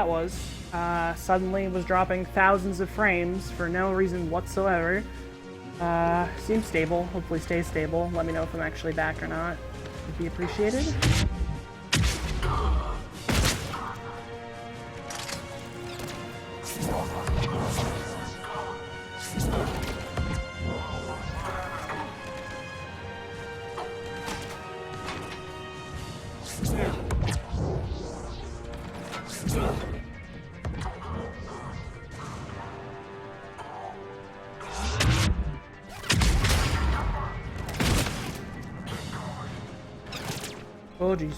that was. Suddenly was dropping thousands of frames for no reason whatsoever. Seems stable. Hopefully stays stable. Let me know if I'm actually back or not. Would be appreciated. Oh, jeez.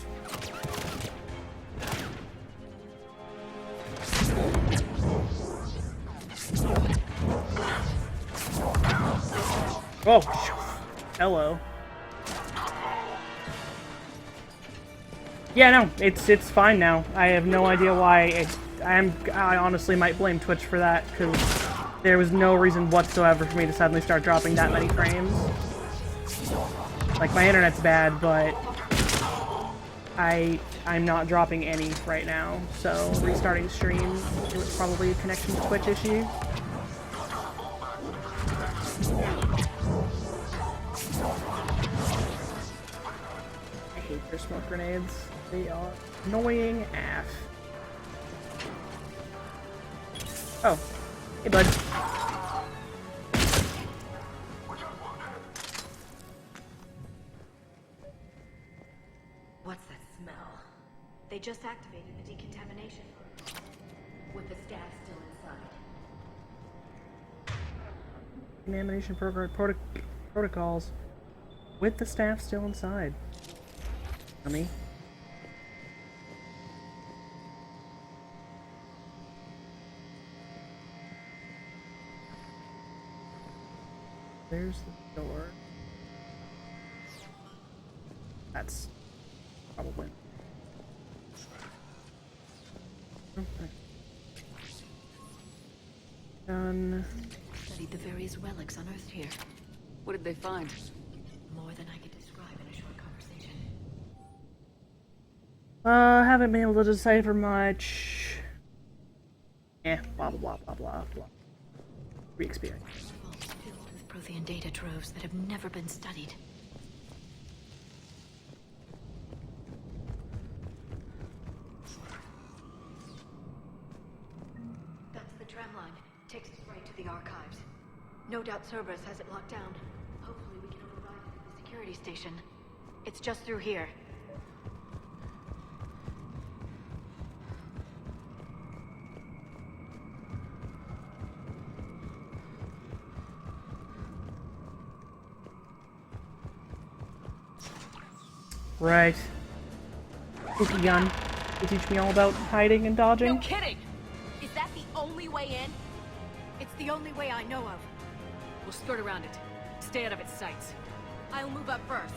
Oh, hello. Yeah, no, it's fine now. I have no idea why. I honestly might blame Twitch for that, because there was no reason whatsoever for me to suddenly start dropping that many frames. Like, my internet's bad, but I'm not dropping any right now, so restarting stream was probably a connection to Twitch issue. I hate their smoke grenades. They are annoying AF. Oh, hey bud. What's that smell? They just activated the decontamination with the staff still inside. Decontamination protocols with the staff still inside. Dummy. There's the door. That's probably. Okay. Done. Studied the various relics unearthed here. What did they find? More than I could describe in a short conversation. Haven't been able to decipher much. Blah blah blah blah blah blah. Re-experience. Vaults filled with Prothean data troves that have never been studied. That's the tram line. Takes us right to the archives. No doubt Cerberus has it locked down. Hopefully we can override it at the security station. It's just through here. Right. Spooky gun. You teach me all about hiding and dodging. No kidding! Is that the only way in? It's the only way I know of. We'll skirt around it. Stay out of its sights. I'll move up first.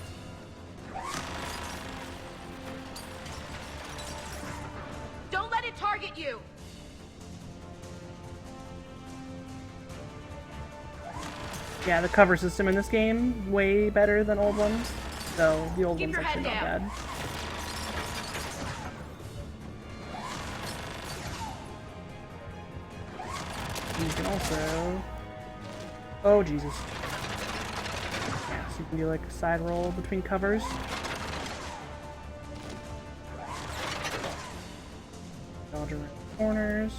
Don't let it target you! Yeah, the cover system in this game, way better than old ones. So, the old one's actually not bad. You can also... Oh, Jesus. Yeah, so you can do like a side roll between covers. Dodge around corners.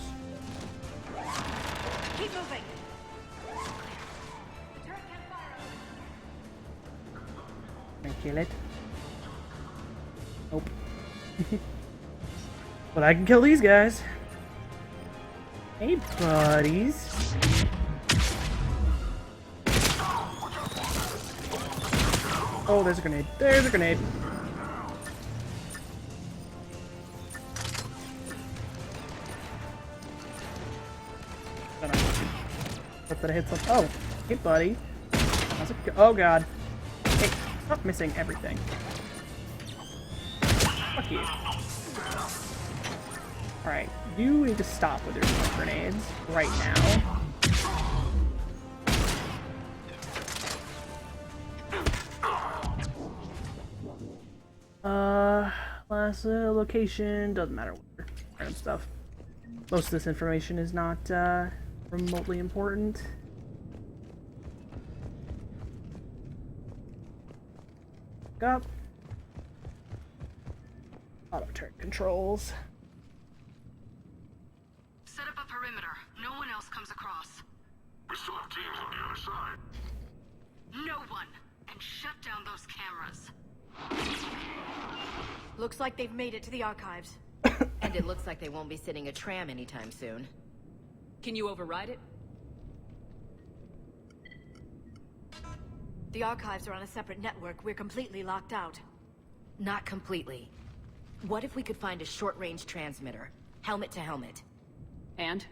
Keep moving! And kill it. Nope. But I can kill these guys. Hey, buddies. Oh, there's a grenade. There's a grenade. Hope that I hit something. Oh, hey, buddy. How's it go? Oh, God. Hey, stop missing everything. Fuck you. Alright, you need to stop with your smoke grenades right now. Last location, doesn't matter what. Random stuff. Most of this information is not remotely important. Up. Auto turn controls. Set up a perimeter. No one else comes across. We still have teams on the other side. No one! And shut down those cameras. Looks like they've made it to the archives. And it looks like they won't be sitting a tram anytime soon. Can you override it? The archives are on a separate network. We're completely locked out. Not completely. What if we could find a short-range transmitter? Helmet to helmet. And?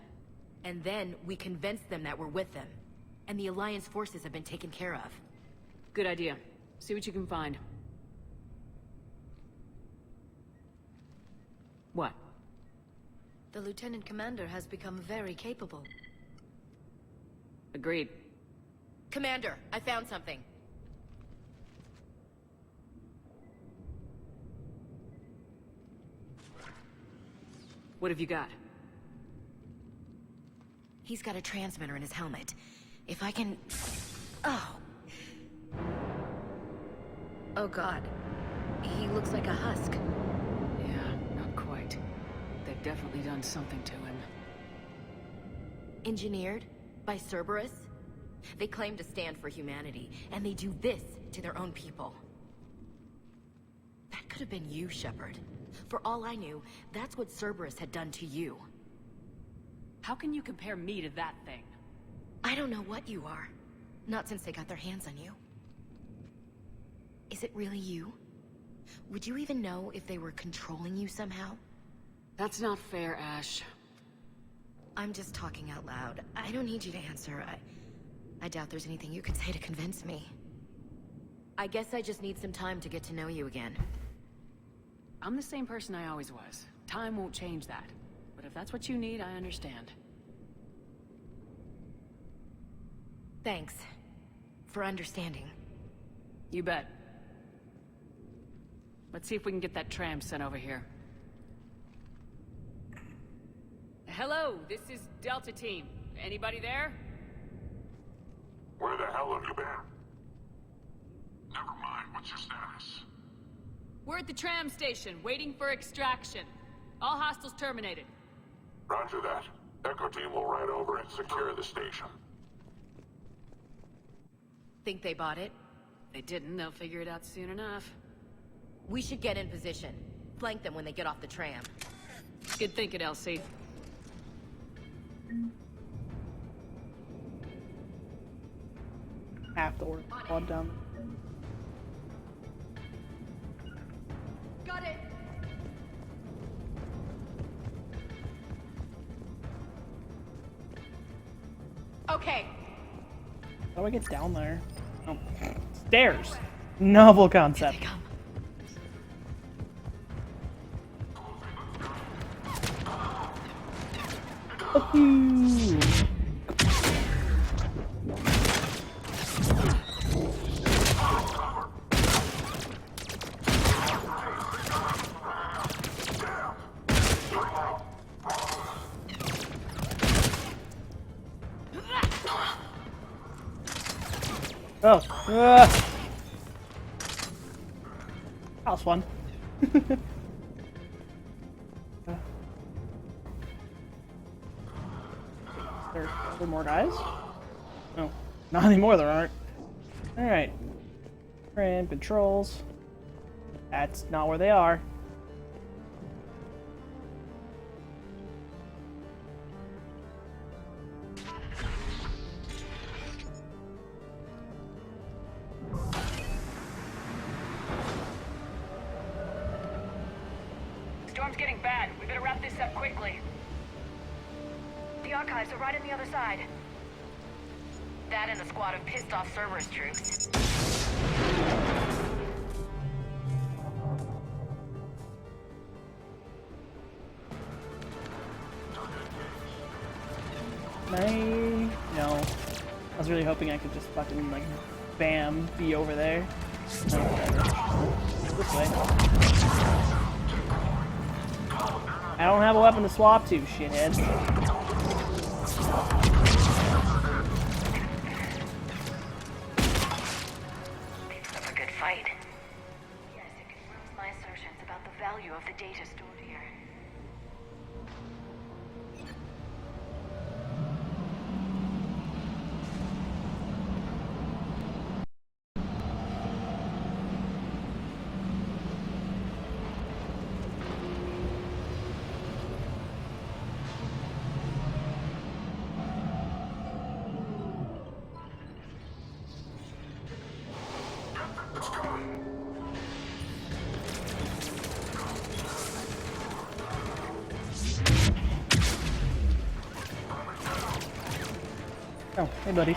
And then we convince them that we're with them. And the Alliance forces have been taken care of. Good idea. See what you can find. What? The Lieutenant Commander has become very capable. Agreed. Commander, I found something. What have you got? He's got a transmitter in his helmet. If I can... Oh. Oh god. He looks like a husk. Yeah, not quite. They've definitely done something to him. Engineered by Cerberus? They claim to stand for humanity, and they do this to their own people. That could have been you, Shepard. For all I knew, that's what Cerberus had done to you. How can you compare me to that thing? I don't know what you are. Not since they got their hands on you. Is it really you? Would you even know if they were controlling you somehow? That's not fair, Ash. I'm just talking out loud. I don't need you to answer. I doubt there's anything you can say to convince me. I guess I just need some time to get to know you again. I'm the same person I always was. Time won't change that. But if that's what you need, I understand. Thanks. For understanding. You bet. Let's see if we can get that tram sent over here. Hello, this is Delta Team. Anybody there? Where the hell have you been? Never mind, what's your status? We're at the tram station, waiting for extraction. All hostiles terminated. Roger that. Echo team will ride over and secure the station. Think they bought it? If they didn't, they'll figure it out soon enough. We should get in position. Flank them when they get off the tram. Good thinking, Elsie. Half the order squad down. Got it! Okay. How do I get down there? Oh. Stairs. Novel concept. Here they come. Ooh. Oh. That was fun. Are there more guys? No. Not anymore, there aren't. Alright. Tram controls. That's not where they are. Storm's getting bad. We better wrap this up quickly. The archives are right on the other side. That and a squad of pissed-off Cerberus troops. No. I was really hoping I could just fucking, like, bam, be over there. No, this way. I don't have a weapon to swap to, shithead. That's a good fight. Yes, it confirms my assertions about the value of the data stored here. Oh, hey buddies.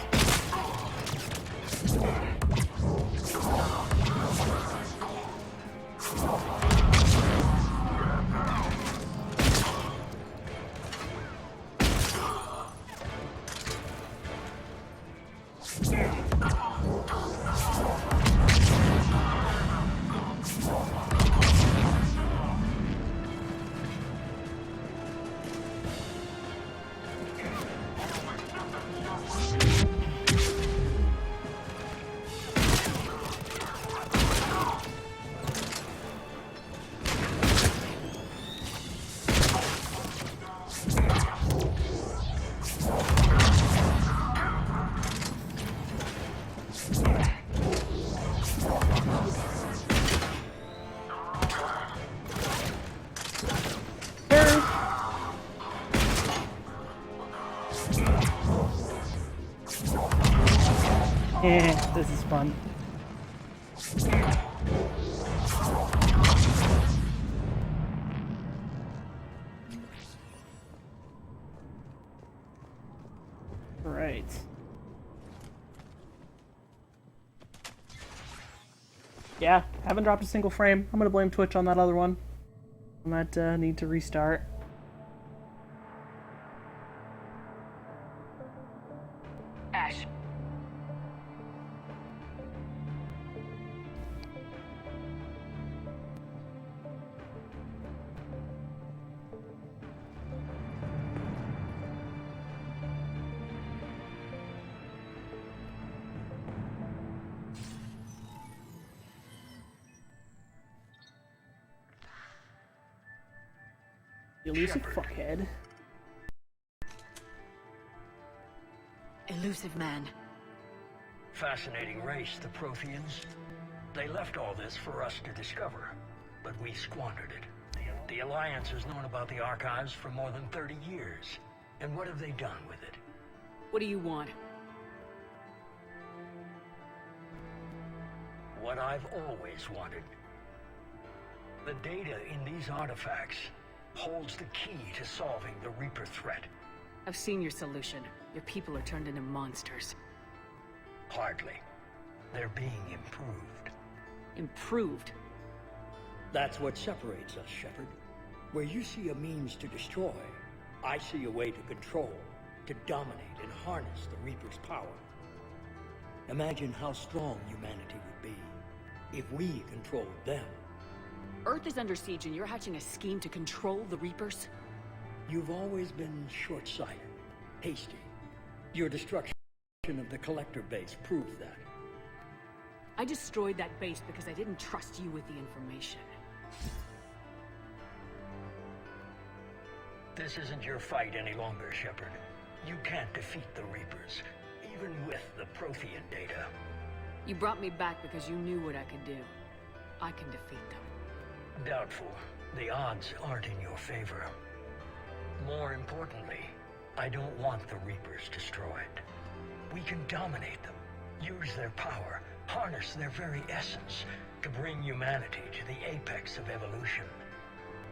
This is fun. Right. Yeah, haven't dropped a single frame. I'm gonna blame Twitch on that other one. On that need to restart. Ash. You elusive fuckhead. Elusive man. Fascinating race, the Protheans. They left all this for us to discover, but we squandered it. The Alliance has known about the archives for more than 30 years. And what have they done with it? What do you want? What I've always wanted. The data in these artifacts holds the key to solving the Reaper threat. I've seen your solution. Your people are turned into monsters. Hardly. They're being improved. Improved? That's what separates us, Shepard. Where you see a means to destroy, I see a way to control, to dominate and harness the Reaper's power. Imagine how strong humanity would be if we controlled them. Earth is under siege and you're hatching a scheme to control the Reapers? You've always been short-sighted, hasty. Your destruction of the Collector base proved that. I destroyed that base because I didn't trust you with the information. This isn't your fight any longer, Shepard. You can't defeat the Reapers, even with the Prothean data. You brought me back because you knew what I could do. I can defeat them. Doubtful. The odds aren't in your favor. More importantly, I don't want the Reapers destroyed. We can dominate them, use their power, harness their very essence to bring humanity to the apex of evolution.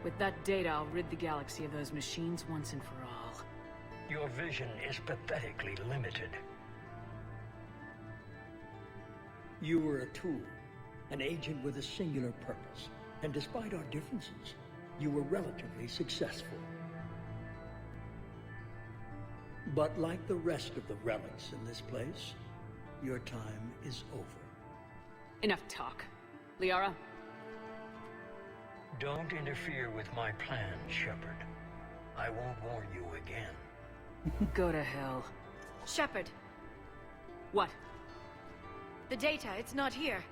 With that data, I'll rid the galaxy of those machines once and for all. Your vision is pathetically limited. You were a tool, an agent with a singular purpose. And despite our differences, you were relatively successful. But like the rest of the relics in this place, your time is over. Enough talk. Liara? Don't interfere with my plan, Shepard. I won't warn you again. Go to hell. Shepard, What? the data, it's not here.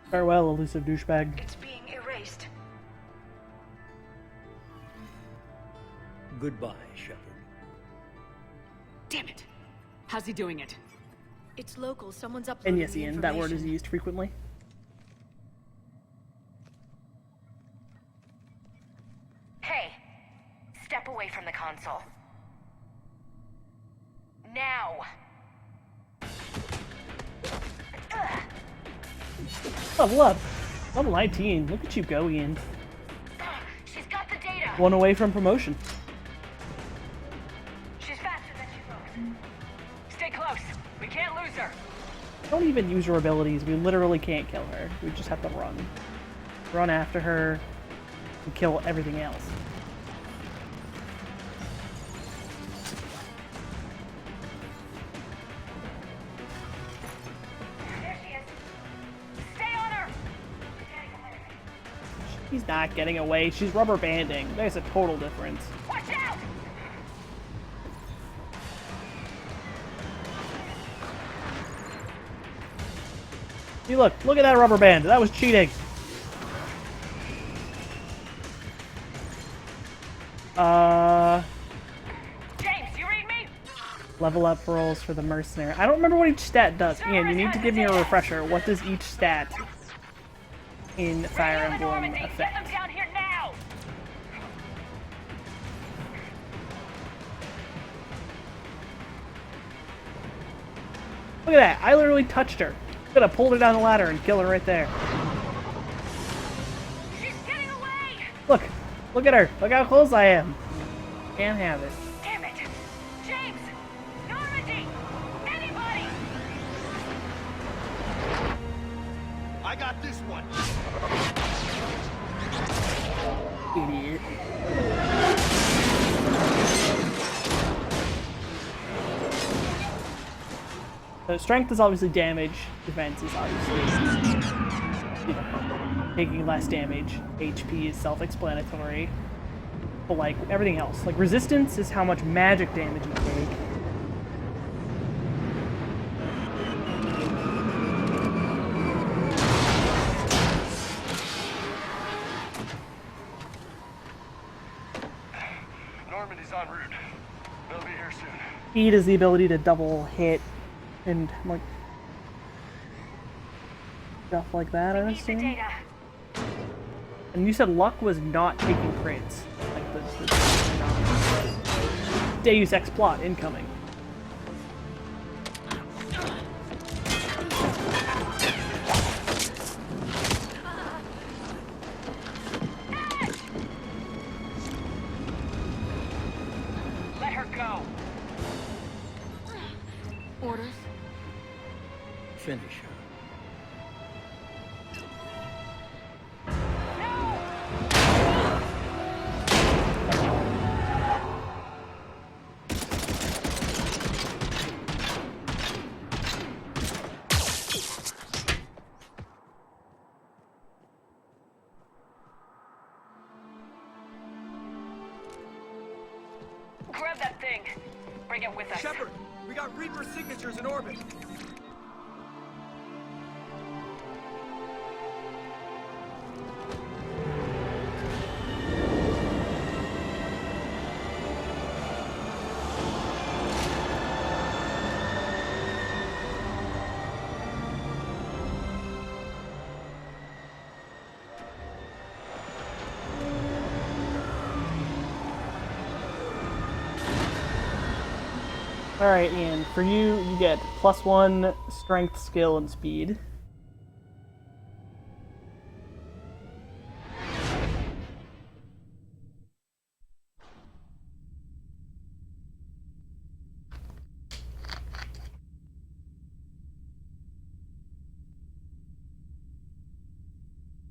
Farewell, elusive douchebag. It's being erased. Goodbye, Shepard. Damn it! How's he doing it? It's local, someone's uploading And yes, the Ian, that word is information. used frequently. Hey, step away from the console. Now! Level up. Level 19. Look at you go, Ian. She's got the data! One away from promotion. She's faster than she looks. Stay close. We can't lose her. Don't even use her abilities. We literally can't kill her. We just have to run. Run after her and kill everything else. There she is! Stay on her! She's not getting away. She's rubber banding. There's a total difference. Watch out! See, look at that rubber band. That was cheating. James, you read me? Level up rolls for the mercenary. I don't remember what each stat does. Ian, you need to give me a refresher. What does each stat in Fire Radio to Emblem Normandy. Get them affect? down here now! Look at that. I literally touched her. Could have pulled her down the ladder and killed her right there. She's getting away! Look at her. Look how close I am. Can't have it. Damn it! James! Normandy! Anybody! I got this one. Idiot. So strength is obviously damage. Defense is obviously, you know, taking less damage. HP is self-explanatory. But like everything else, like resistance is how much magic damage you take. Normandy's en route. They'll be here soon. Speed is the ability to double hit and like stuff like that, I Need the assume. data. And you said luck was not taking crits. Like the Deus Ex plot incoming. Let her go! Orders? Finish her. Grab that thing. Bring it with us. Shepard, we got Reaper signatures in orbit. Alright, Ian, for you, you get +1 strength, skill, and speed.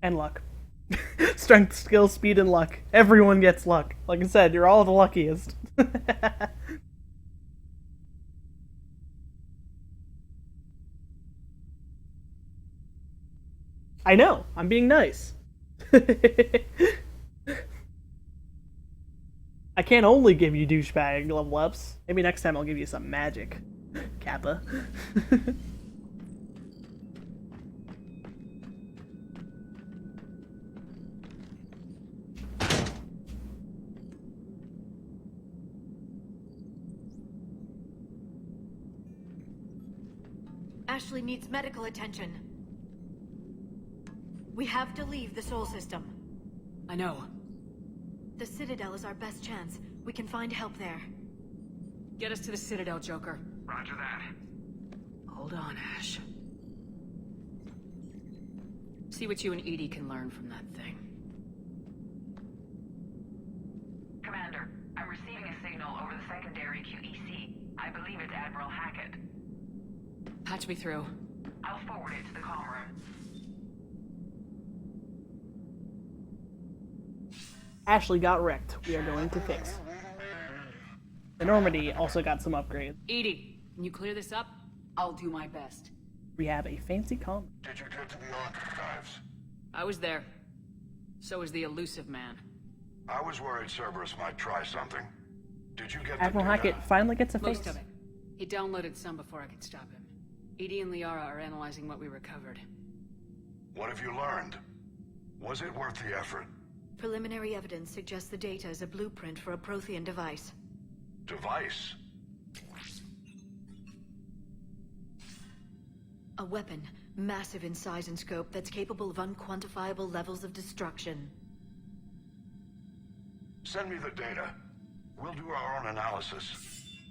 And luck. Strength, skill, speed, and luck. Everyone gets luck. Like I said, you're all the luckiest. I know, I'm being nice. I can't only give you douchebag level ups. Maybe next time I'll give you some magic. Kappa. Ashley needs medical attention. We have to leave the Sol system. I know. The Citadel is our best chance. We can find help there. Get us to the Citadel, Joker. Roger that. Hold on, Ash. See what you and Edie can learn from that thing. Commander, I'm receiving a signal over the secondary QEC. I believe it's Admiral Hackett. Patch me through. I'll forward it to the comm room. Ashley got wrecked. We are going to fix. The Normandy also got some upgrades. Edie, can you clear this up? I'll do my best. We have a fancy comm. Did you get to the archives? I was there. So was the elusive man. I was worried Cerberus might try something. Did you get Admiral the data? Hackett finally gets a face. Most of it. He downloaded some before I could stop him. Edie and Liara are analyzing what we recovered. What have you learned? Was it worth the effort? Preliminary evidence suggests the data is a blueprint for a Prothean device. Device? A weapon, massive in size and scope, that's capable of unquantifiable levels of destruction. Send me the data. We'll do our own analysis.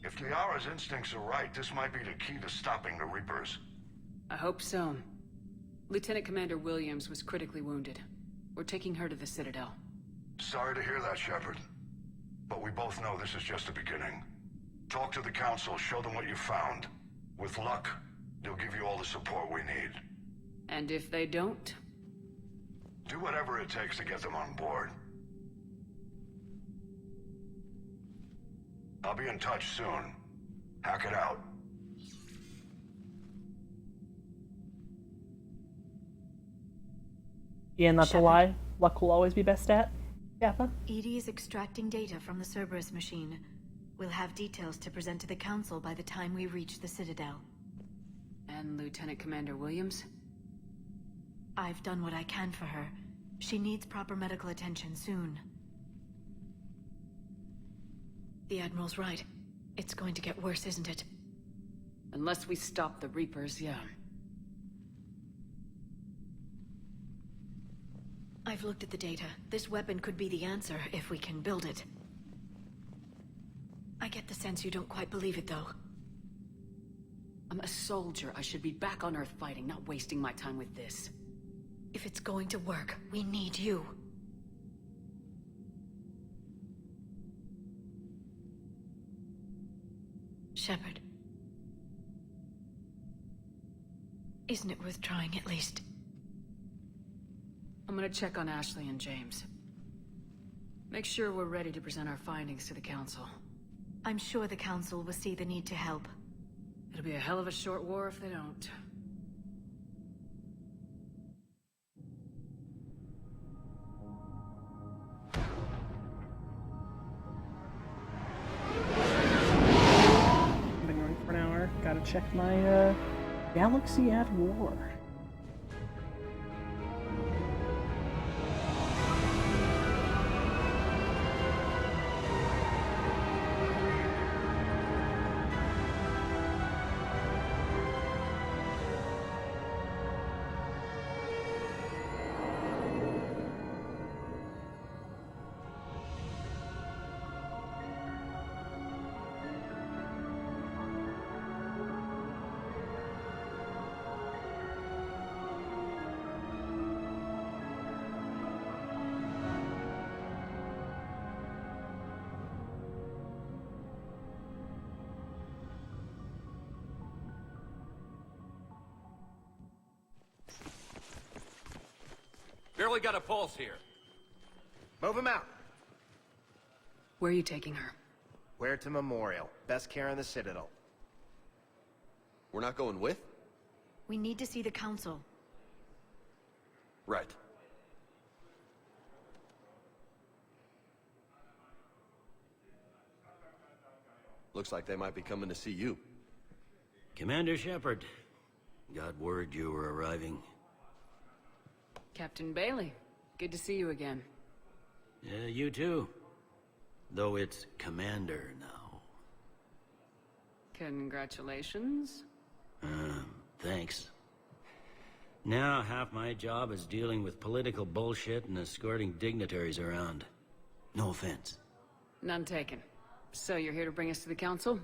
If Liara's instincts are right, this might be the key to stopping the Reapers. I hope so. Lieutenant Commander Williams was critically wounded. We're taking her to the Citadel. Sorry to hear that, Shepard. But we both know this is just the beginning. Talk to the Council, show them what you found. With luck, they'll give you all the support we need. And if they don't? Do whatever it takes to get them on board. I'll be in touch soon. Hack it out. Yeah, not to lie, luck will always be best at. Kappa. Edie is extracting data from the Cerberus machine. We'll have details to present to the Council by the time we reach the Citadel. And Lieutenant Commander Williams? I've done what I can for her. She needs proper medical attention soon. The Admiral's right. It's going to get worse, isn't it? Unless we stop the Reapers, yeah. I've looked at the data. This weapon could be the answer if we can build it. I get the sense you don't quite believe it, though. I'm a soldier. I should be back on Earth fighting, not wasting my time with this. If it's going to work, we need you. Shepard. Isn't it worth trying at least? I'm gonna check on Ashley and James. Make sure we're ready to present our findings to the Council. I'm sure the Council will see the need to help. It'll be a hell of a short war if they don't. I've been running for an hour. Gotta check my, Galaxy at War. Barely got a pulse here. Move him out. Where are you taking her? Where to Memorial. Best care in the Citadel. We're not going with? We need to see the Council. Right. Looks like they might be coming to see you. Commander Shepard. Got word you were arriving. Captain Bailey, good to see you again. Yeah, you too. Though it's Commander now. Congratulations. Thanks. Now half my job is dealing with political bullshit and escorting dignitaries around. No offense. None taken. So you're here to bring us to the council?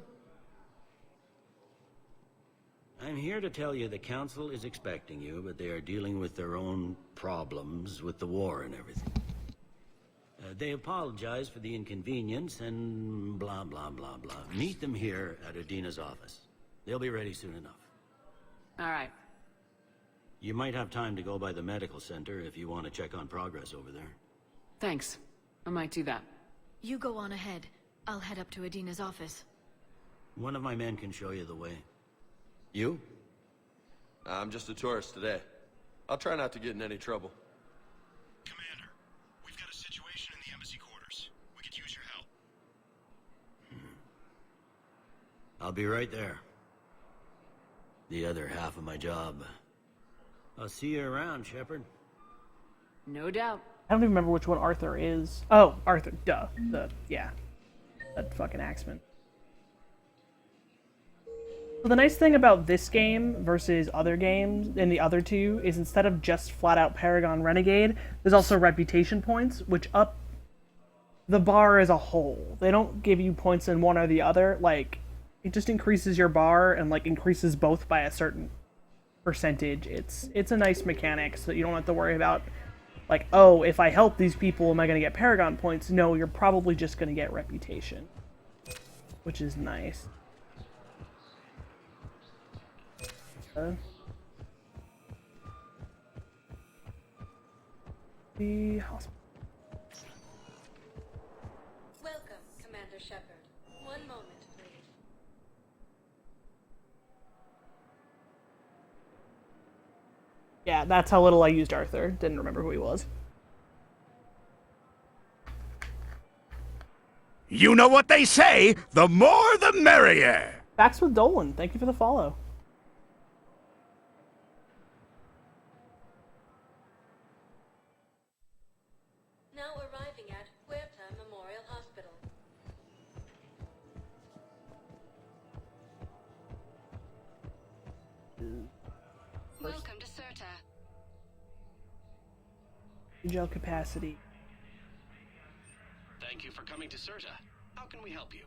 I'm here to tell you the council is expecting you, but they are dealing with their own problems with the war and everything. They apologize for the inconvenience and blah, blah, blah, blah. Meet them here at Adina's office. They'll be ready soon enough. All right. You might have time to go by the medical center if you want to check on progress over there. Thanks. I might do that. You go on ahead. I'll head up to Adina's office. One of my men can show you the way. You? I'm just a tourist today. I'll try not to get in any trouble. Commander, we've got a situation in the embassy quarters. We could use your help. I'll be right there. The other half of my job. I'll see you around, Shepard. No doubt. I don't even remember which one Arthur is. Oh, Arthur, duh. Yeah. That fucking Axeman. So the nice thing about this game versus other games in the other two is instead of just flat out Paragon Renegade, there's also reputation points, which up the bar as a whole. They don't give you points in one or the other. Like, it just increases your bar and like increases both by a certain percentage. It's a nice mechanic so that you don't have to worry about like, oh, if I help these people, am I going to get Paragon points? No, you're probably just going to get reputation, which is nice. The hospital. Welcome, Commander Shepard. One moment, please. Yeah, that's how little I used Arthur. Didn't remember who he was. You know what they say, the more the merrier. Facts with Dolan. Thank you for the follow. Now arriving at Huerta Memorial Hospital. Welcome to Certa. Gel capacity. Thank you for coming to Certa. How can we help you?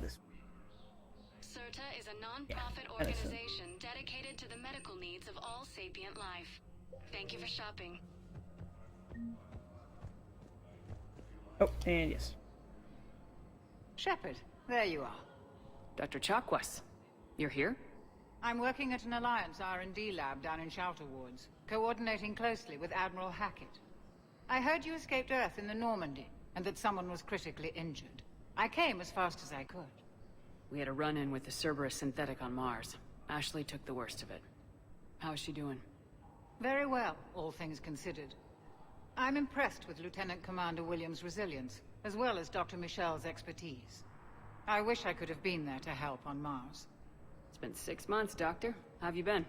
This. Certa is a non-profit organization dedicated to the medical needs of all sapient life. Thank you for shopping. Oh, and yes. Shepard, there you are. Dr. Chakwas, you're here? I'm working at an Alliance R&D lab down in Shelter Wards, coordinating closely with Admiral Hackett. I heard you escaped Earth in the Normandy, and that someone was critically injured. I came as fast as I could. We had a run-in with the Cerberus synthetic on Mars. Ashley took the worst of it. How is she doing? Very well, all things considered. I'm impressed with Lieutenant Commander Williams' resilience, as well as Dr. Michel's expertise. I wish I could have been there to help on Mars. It's been 6 months, Doctor. How have you been?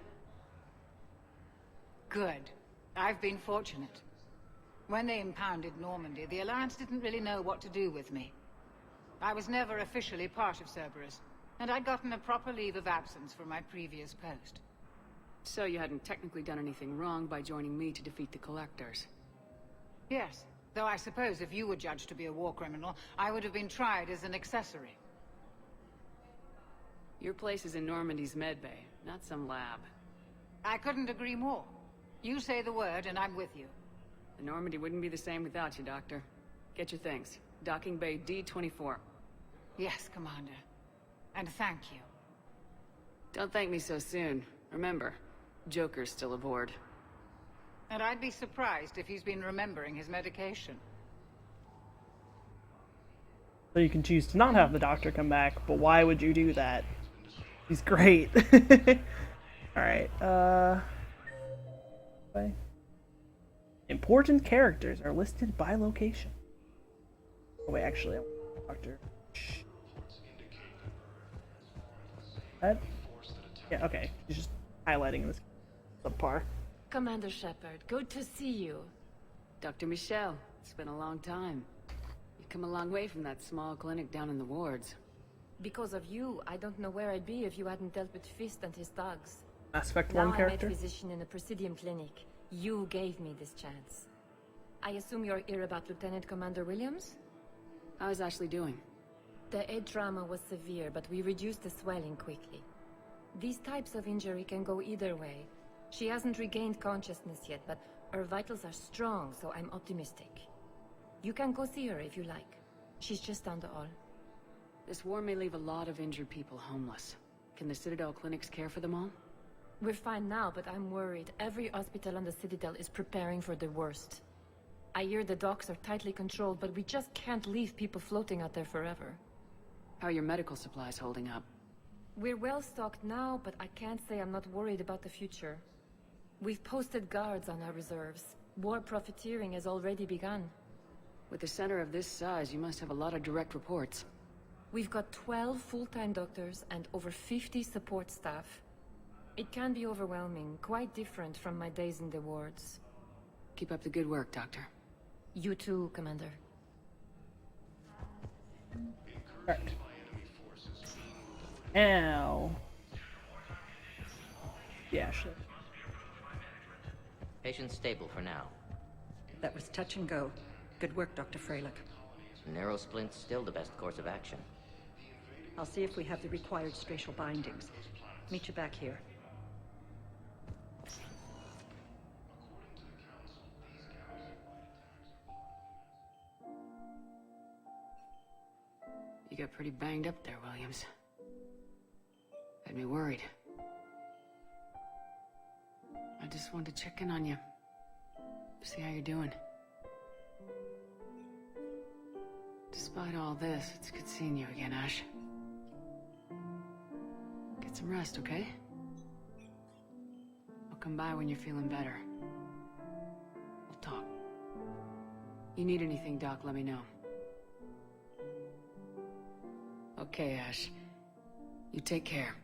Good. I've been fortunate. When they impounded Normandy, the Alliance didn't really know what to do with me. I was never officially part of Cerberus, and I'd gotten a proper leave of absence from my previous post. So you hadn't technically done anything wrong by joining me to defeat the Collectors? Yes, though I suppose if you were judged to be a war criminal, I would have been tried as an accessory. Your place is in Normandy's medbay, not some lab. I couldn't agree more. You say the word, and I'm with you. The Normandy wouldn't be the same without you, Doctor. Get your things. Docking Bay D-24. Yes, Commander. And thank you. Don't thank me so soon. Remember, Joker's still aboard. And I'd be surprised if he's been remembering his medication. So you can choose to not have the Doctor come back, but why would you do that? He's great. Alright, okay. Important characters are listed by location. Oh wait, actually, Doctor. That? Yeah, okay. He's just highlighting this subpar. Commander Shepard, good to see you. Dr. Michelle, it's been a long time. You've come a long way from that small clinic down in the wards. Because of you, I don't know where I'd be if you hadn't dealt with Fist and his thugs. Mass Effect 1 character? Now I'm a physician in a Presidium clinic. You gave me this chance. I assume you're here about Lieutenant Commander Williams? How is Ashley doing? The head trauma was severe, but we reduced the swelling quickly. These types of injury can go either way. She hasn't regained consciousness yet, but her vitals are strong, so I'm optimistic. You can go see her if you like. She's just down the hall. This war may leave a lot of injured people homeless. Can the Citadel clinics care for them all? We're fine now, but I'm worried. Every hospital on the Citadel is preparing for the worst. I hear the docks are tightly controlled, but we just can't leave people floating out there forever. How are your medical supplies holding up? We're well stocked now, but I can't say I'm not worried about the future. We've posted guards on our reserves. War profiteering has already begun. With a center of this size, you must have a lot of direct reports. We've got 12 full-time doctors and over 50 support staff. It can be overwhelming, quite different from my days in the wards. Keep up the good work, Doctor. You too, Commander. Right. Now. Yeah, sure. Patient's stable for now. That was touch and go. Good work, Dr. Freilich. Narrow splint's still the best course of action. I'll see if we have the required spatial bindings. Meet you back here. You got pretty banged up there, Williams. Had me worried. I just wanted to check in on you. See how you're doing. Despite all this, it's good seeing you again, Ash. Get some rest, okay? I'll come by when you're feeling better. We'll talk. You need anything, Doc, let me know. Okay, Ash. You take care.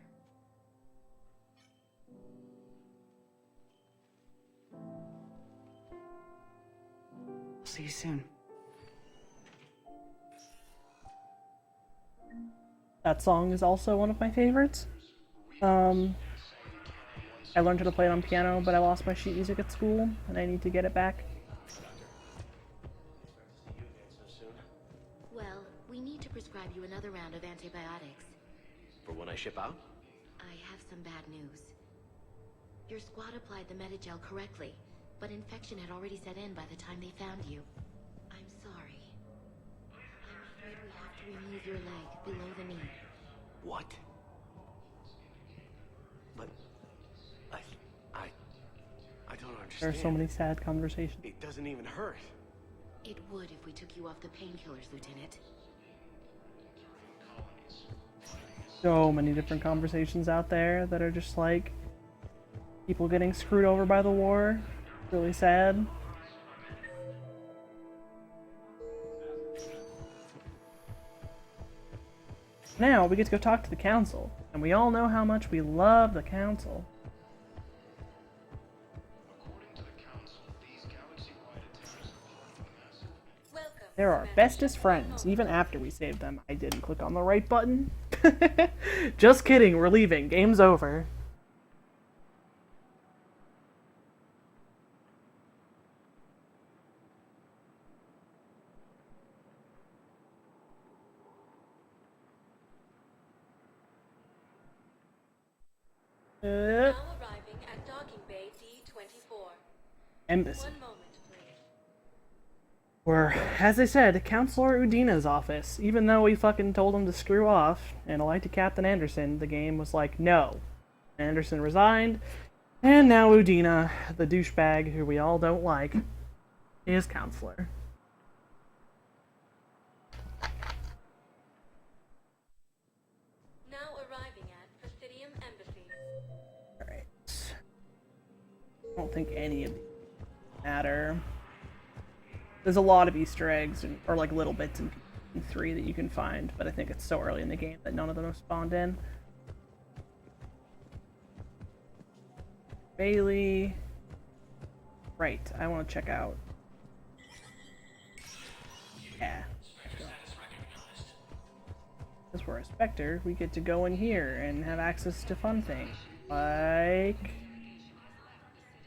I'll see you soon. That song is also one of my favorites. I learned how to play it on piano, but I lost my sheet music at school, and I need to get it back. Well, we need to prescribe you another round of antibiotics. For when I ship out? I have some bad news. Your squad applied the Medigel correctly, but infection had already set in by the time they found you. I'm sorry. I'm afraid we have to remove your leg below the knee. What? But I don't understand. There are so many sad conversations. It doesn't even hurt. It would if we took you off the painkillers, Lieutenant. So many different conversations out there that are just like people getting screwed over by the war. Really sad. Now we get to go talk to the council, and we all know how much we love the council. They're our bestest friends, even after we saved them. I didn't click on the right button. Just kidding, we're leaving. Game's over. Now arriving at docking bay D-24. Embassy. 1 moment, please. We're, as I said, Counselor Udina's office. Even though we fucking told him to screw off and elected Captain Anderson, the game was like, no. Anderson resigned, and now Udina, the douchebag who we all don't like, is Counselor. Now arriving at Presidium Embassy. Alright. There's a lot of Easter eggs, or like little bits in 3 that you can find, but I think it's so early in the game that none of them have spawned in. Bailey. Right, I want to check out. Yeah. Because we're a Spectre, we get to go in here and have access to fun things. Like...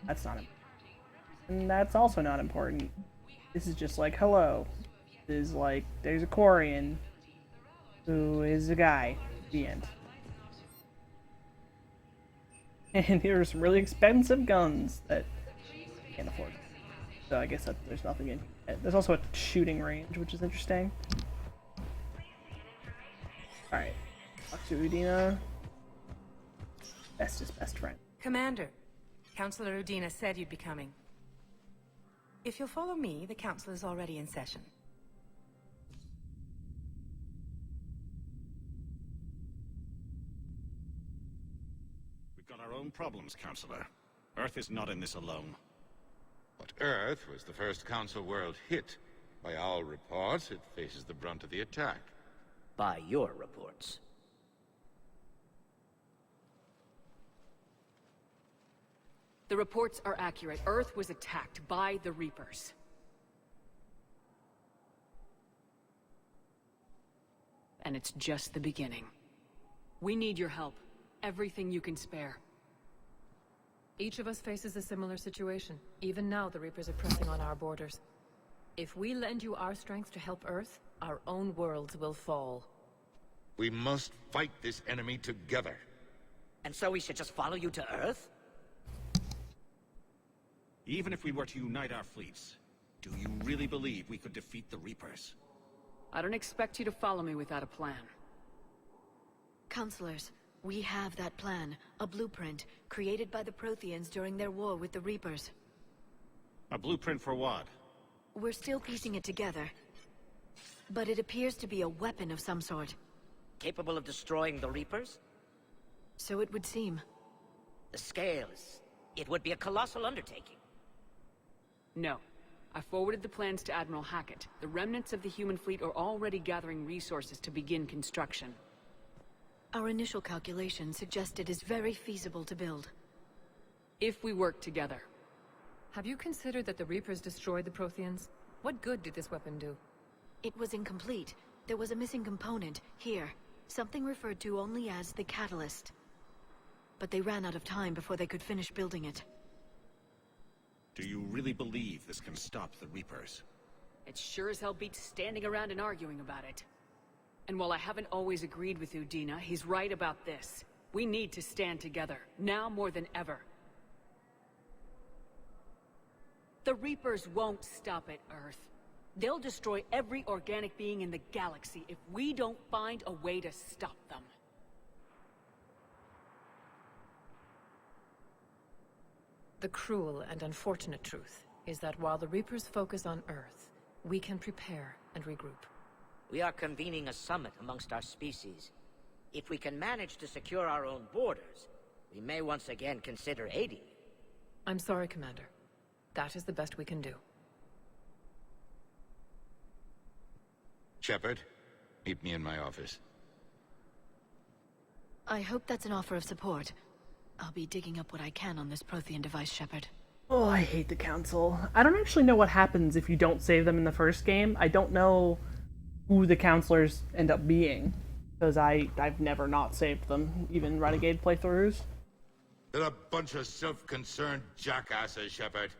That's not important. And that's also not important. This is just like, hello. This is like, there's a Quarian who is a guy. The end. And here are some really expensive guns that I can't afford. So I guess that there's nothing in here. There's also a shooting range, which is interesting. Alright. Talk to Udina. Bestest best friend. Commander, Councillor Udina said you'd be coming. If you'll follow me, the council is already in session. We've got our own problems, Councillor. Earth is not in this alone. But Earth was the first Council world hit. By our reports, it faces the brunt of the attack. By your reports. The reports are accurate. Earth was attacked by the Reapers. And it's just the beginning. We need your help. Everything you can spare. Each of us faces a similar situation. Even now, the Reapers are pressing on our borders. If we lend you our strength to help Earth, our own worlds will fall. We must fight this enemy together. And so we should just follow you to Earth? Even if we were to unite our fleets, do you really believe we could defeat the Reapers? I don't expect you to follow me without a plan. Counselors, we have that plan. A blueprint, created by the Protheans during their war with the Reapers. A blueprint for what? We're still piecing it together. But it appears to be a weapon of some sort. Capable of destroying the Reapers? So it would seem. The scale is... it would be a colossal undertaking. No. I forwarded the plans to Admiral Hackett. The remnants of the human fleet are already gathering resources to begin construction. Our initial calculations suggest it is very feasible to build. If we work together. Have you considered that the Reapers destroyed the Protheans? What good did this weapon do? It was incomplete. There was a missing component, here. Something referred to only as the catalyst. But they ran out of time before they could finish building it. Do you really believe this can stop the Reapers? It sure as hell beats standing around and arguing about it. And while I haven't always agreed with Udina, he's right about this. We need to stand together, now more than ever. The Reapers won't stop at Earth. They'll destroy every organic being in the galaxy if we don't find a way to stop them. The cruel and unfortunate truth is that while the Reapers focus on Earth, we can prepare and regroup. We are convening a summit amongst our species. If we can manage to secure our own borders, we may once again consider aiding you. I'm sorry, Commander. That is the best we can do. Shepard, meet me in my office. I hope that's an offer of support. I'll be digging up what I can on this Prothean device, Shepard. Oh, I hate the Council. I don't actually know what happens if you don't save them in the first game. I don't know who the Counselors end up being, because I've never not saved them, even Renegade playthroughs. They're a bunch of self-concerned jackasses, Shepard.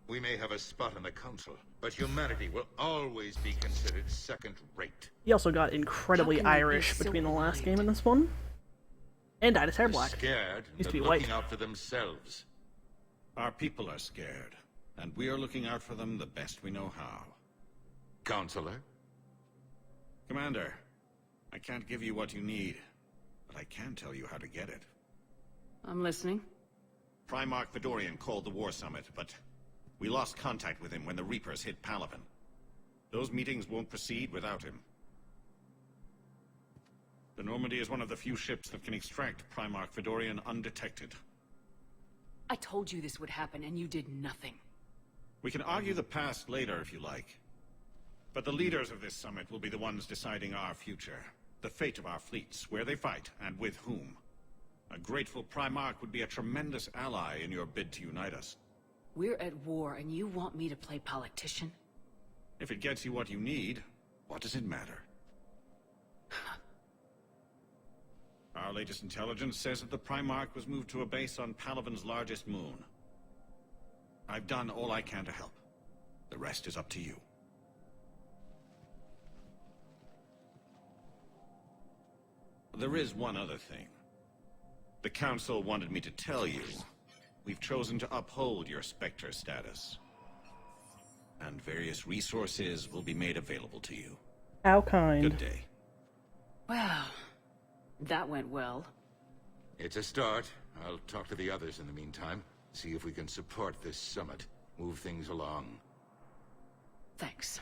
We may have a spot in the Council, but humanity will always be considered second-rate. He also got incredibly Irish between the last game and this one. And dyed his hair black. Scared, Used to be they're white. looking out for themselves. Our people are scared, and we are looking out for them the best we know how. Counselor? Commander, I can't give you what you need, but I can tell you how to get it. I'm listening. Primarch Fedorian called the War Summit, but we lost contact with him when the Reapers hit Palaven. Those meetings won't proceed without him. The Normandy is one of the few ships that can extract Primarch Fedorian undetected. I told you this would happen, and you did nothing. We can argue the past later if you like. But the leaders of this summit will be the ones deciding our future. The fate of our fleets, where they fight, and with whom. A grateful Primarch would be a tremendous ally in your bid to unite us. We're at war, and you want me to play politician? If it gets you what you need, what does it matter? Our latest intelligence says that the Primarch was moved to a base on Palaven's largest moon. I've done all I can to help. The rest is up to you. There is one other thing. The Council wanted me to tell you, we've chosen to uphold your Spectre status. And various resources will be made available to you. How kind. Good day. Well, that went well. It's a start. I'll talk to the others in the meantime. See if we can support this summit. Move things along. Thanks.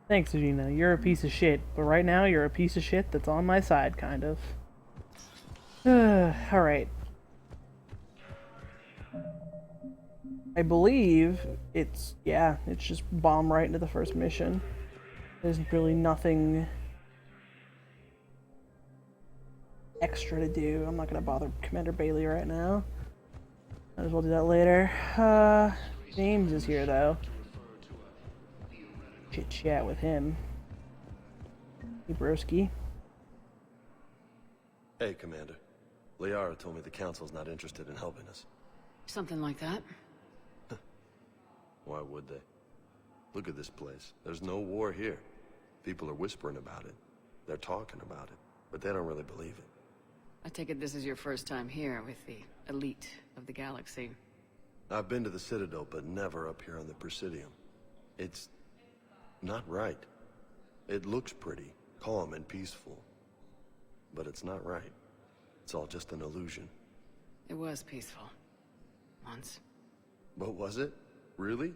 Thanks, Gina. You're a piece of shit. But right now, you're a piece of shit that's on my side, kind of. Alright. I believe it's just bomb right into the first mission. There's really nothing extra to do. I'm not gonna bother Commander Bailey right now. Might as well do that later. James is here though. Chit chat with him. Hey, broski. Hey, Commander. Liara told me the Council's not interested in helping us. Something like that. Why would they? Look at this place. There's no war here. People are whispering about it. They're talking about it, but they don't really believe it. I take it this is your first time here with the elite of the galaxy. I've been to the Citadel, but never up here on the Presidium. It's not right. It looks pretty, calm and peaceful, but it's not right. It's all just an illusion. It was peaceful. Once. But was it? Really?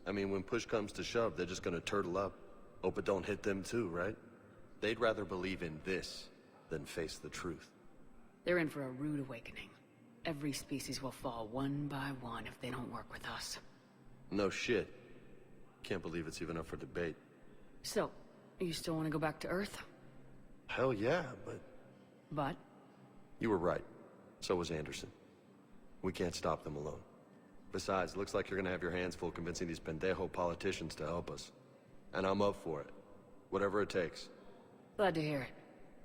I mean, when push comes to shove, they're just gonna turtle up. Hope it don't hit them too, right? They'd rather believe in this than face the truth. They're in for a rude awakening. Every species will fall one by one if they don't work with us. No shit. Can't believe it's even up for debate. So, you still want to go back to Earth? Hell yeah, but... But? You were right. So was Anderson. We can't stop them alone. Besides, looks like you're gonna have your hands full convincing these pendejo politicians to help us. And I'm up for it. Whatever it takes. Glad to hear it.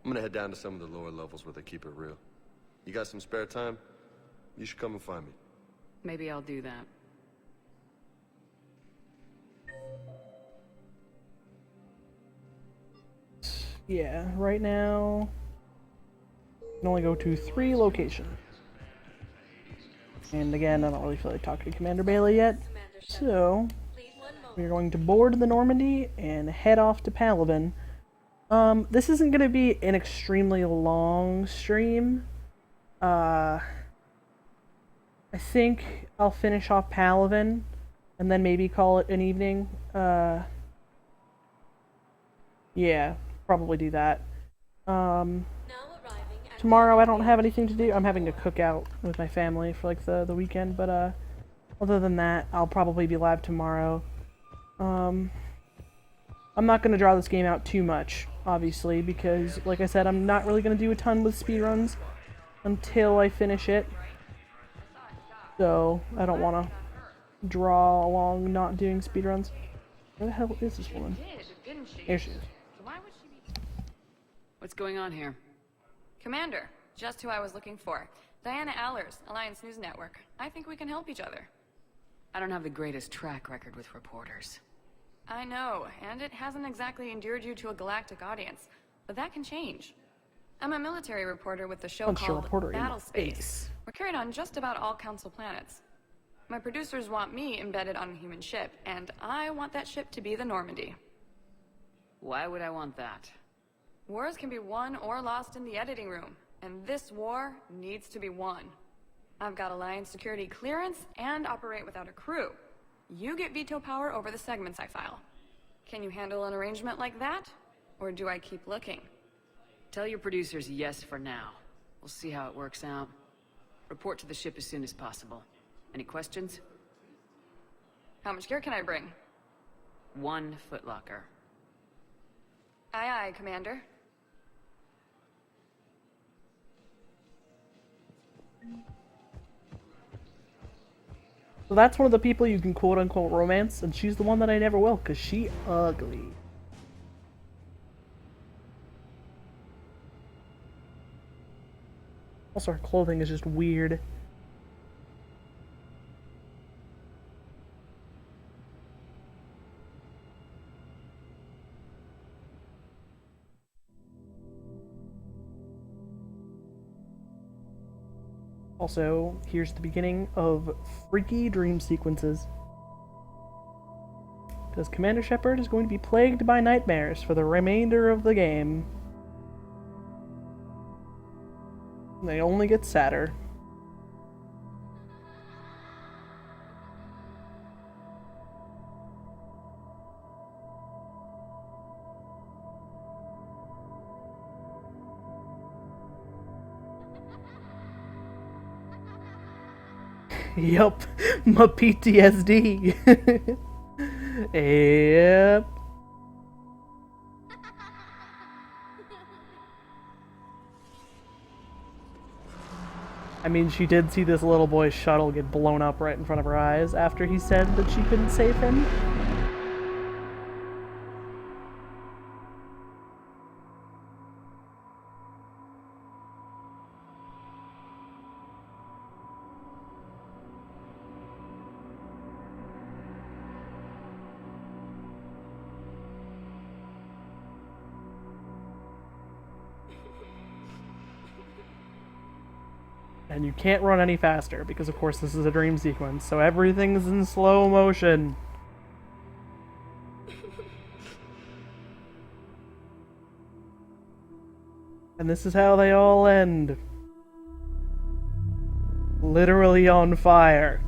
I'm gonna head down to some of the lower levels where they keep it real. You got some spare time? You should come and find me. Maybe I'll do that. Yeah, right now I can only go to 3 locations. And again, I don't really feel like talking to Commander Bailey yet, so we're going to board the Normandy and head off to Palaven. This isn't going to be an extremely long stream. I think I'll finish off Palaven and then maybe call it an evening. Yeah, probably do that. Tomorrow I don't have anything to do. I'm having a cookout with my family for like the weekend, but other than that, I'll probably be live tomorrow. I'm not going to draw this game out too much, obviously, because like I said, I'm not really going to do a ton with speedruns until I finish it. So, I don't want to draw along not doing speedruns. Where the hell is this woman? Here she is. What's going on here? Commander, just who I was looking for. Diana Allers, Alliance News Network. I think we can help each other. I don't have the greatest track record with reporters. I know, and it hasn't exactly endeared you to a galactic audience, but that can change. I'm a military reporter with the show called Battlespace. We're carried on just about all Council planets. My producers want me embedded on a human ship, and I want that ship to be the Normandy. Why would I want that? Wars can be won or lost in the editing room, and this war needs to be won. I've got Alliance security clearance and operate without a crew. You get veto power over the segments I file. Can you handle an arrangement like that? Or do I keep looking? Tell your producers yes for now. We'll see how it works out. Report to the ship as soon as possible. Any questions? How much gear can I bring? 1 footlocker. Aye, aye, Commander. So that's one of the people you can quote-unquote romance, and she's the one that I never will, because she ugly. Also, her clothing is just weird. Also, here's the beginning of freaky dream sequences. Because Commander Shepard is going to be plagued by nightmares for the remainder of the game. They only get sadder. Yup, my PTSD. Yep. I mean, she did see this little boy's shuttle get blown up right in front of her eyes after he said that she couldn't save him. And you can't run any faster, because of course this is a dream sequence, so everything's in slow motion. And this is how they all end. Literally on fire.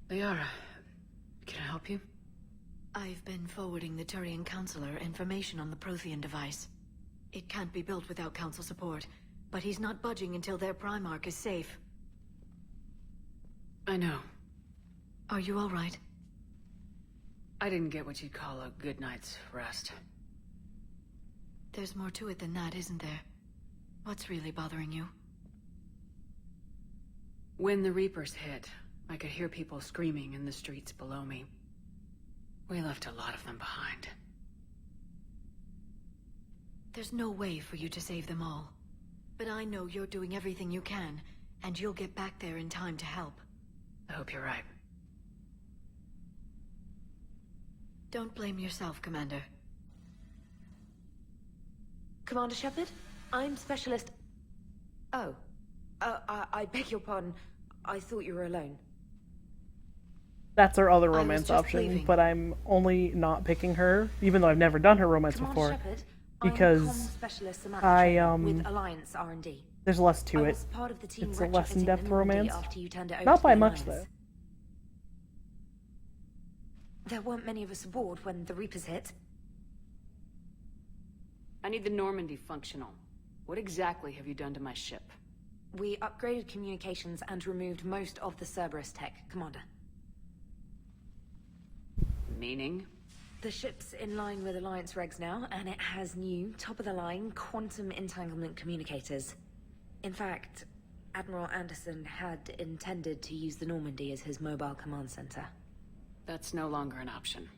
Liara, can I help you? I've been forwarding the Turian Counselor information on the Prothean device. It can't be built without Council support, but he's not budging until their Primarch is safe. I know. Are you all right? I didn't get what you'd call a good night's rest. There's more to it than that, isn't there? What's really bothering you? When the Reapers hit, I could hear people screaming in the streets below me. We left a lot of them behind. There's no way for you to save them all. But I know you're doing everything you can, and you'll get back there in time to help. I hope you're right. Don't blame yourself, Commander. Commander Shepard, I'm Specialist... Oh. I beg your pardon. I thought you were alone. That's our other romance option, leaving. but I'm only not picking her, even though I've never done her romance Commander before, Shepard, because I'm a specialist Samantha with Alliance R&D. there's less to I it. was part of the team It's a less retrofitting in-depth the Normandy romance. after you turned it over Not to by the much, Alliance. though. There weren't many of us aboard when the Reapers hit. I need the Normandy functional. What exactly have you done to my ship? We upgraded communications and removed most of the Cerberus tech, Commander. Meaning? The ship's in line with Alliance regs now, and it has new, top-of-the-line, quantum entanglement communicators. In fact, Admiral Anderson had intended to use the Normandy as his mobile command center. That's no longer an option.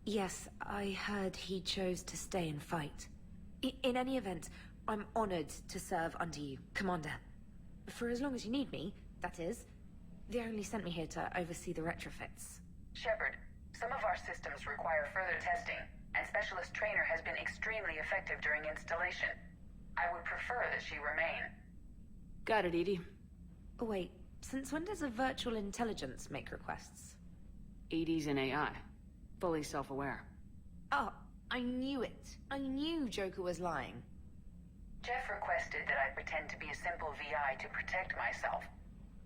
Yes, I heard he chose to stay and fight. In any event, I'm honored to serve under you, Commander. For as long as you need me, that is. They only sent me here to oversee the retrofits. Shepard, some of our systems require further testing, and Specialist Trainer has been extremely effective during installation. I would prefer that she remain. Got it, Edie. Oh, wait, Since when does a virtual intelligence make requests? ED's an AI. Fully self-aware. Oh, I knew it. I knew Joker was lying. Jeff requested that I pretend to be a simple VI to protect myself.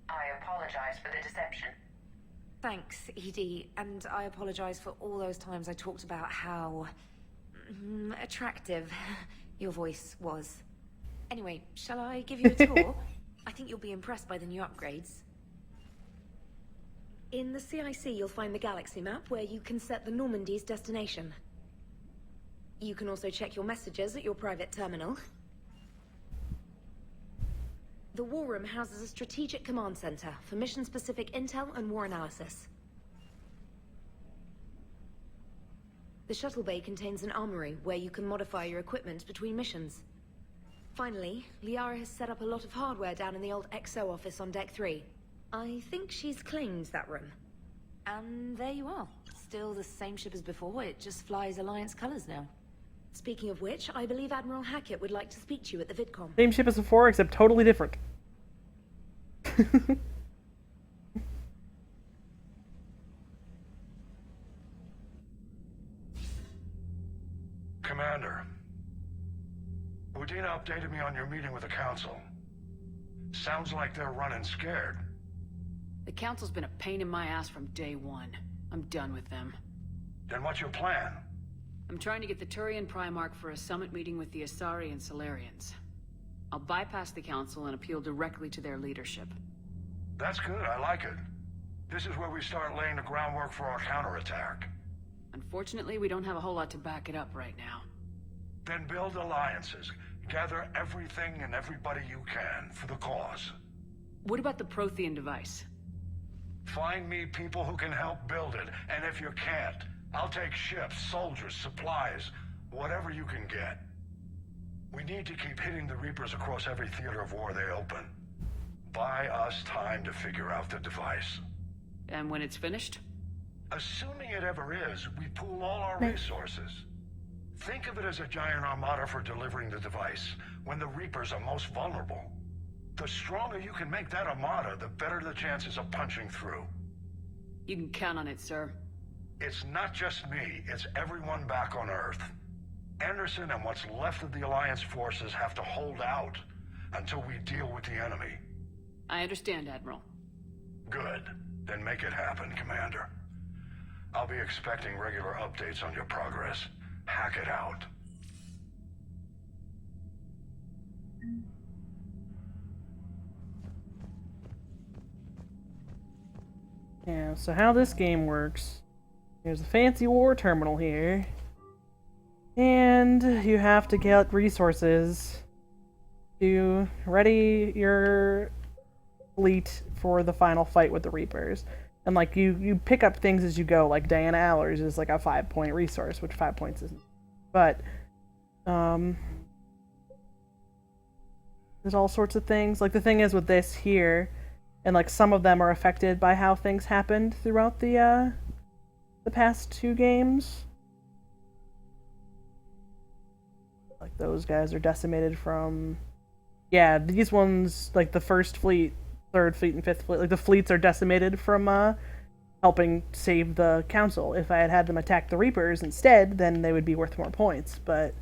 I apologize for the deception. Thanks, Edie, and I apologize for all those times I talked about how... attractive your voice was. Anyway, shall I give you a tour? I think you'll be impressed by the new upgrades. In the CIC, you'll find the galaxy map where you can set the Normandy's destination. You can also check your messages at your private terminal. The War Room houses a strategic command center for mission-specific intel and war analysis. The shuttle bay contains an armory where you can modify your equipment between missions. Finally, Liara has set up a lot of hardware down in the old XO office on Deck 3. I think she's claimed that room. And there you are. Still the same ship as before, it just flies Alliance colors now. Speaking of which, I believe Admiral Hackett would like to speak to you at the VidCom. Same ship as before, except totally different. Commander, Udina updated me on your meeting with the Council. Sounds like they're running scared. The Council's been a pain in my ass from day one. I'm done with them. Then what's your plan? I'm trying to get the Turian Primarch for a summit meeting with the Asari and Solarians. I'll bypass the Council and appeal directly to their leadership. That's good, I like it. This is where we start laying the groundwork for our counterattack. Unfortunately, we don't have a whole lot to back it up right now. Then build alliances. Gather everything and everybody you can for the cause. What about the Prothean device? Find me people who can help build it, and if you can't, I'll take ships, soldiers, supplies, whatever you can get. We need to keep hitting the Reapers across every theater of war they open. Buy us time to figure out the device. And when it's finished? Assuming it ever is, we pool all our resources. Think of it as a giant armada for delivering the device, when the Reapers are most vulnerable. The stronger you can make that armada, the better the chances of punching through. You can count on it, sir. It's not just me, it's everyone back on Earth. Anderson and what's left of the Alliance forces have to hold out until we deal with the enemy. I understand, Admiral. Good. Then make it happen, Commander. I'll be expecting regular updates on your progress. Hack it out. Yeah, so how this game works, there's a fancy war terminal here, and you have to get resources to ready your fleet for the final fight with the Reapers. And like you pick up things as you go, like Diana Allers is like a 5-point resource, which 5 points isn't. But there's all sorts of things. Like the thing is with this here, and like some of them are affected by how things happened throughout the past 2 games. Like those guys are decimated from, yeah, these ones, like the first fleet, third fleet, and fifth fleet, like the fleets are decimated from helping save the Council. If I had had them attack the Reapers instead, then they would be worth more points. But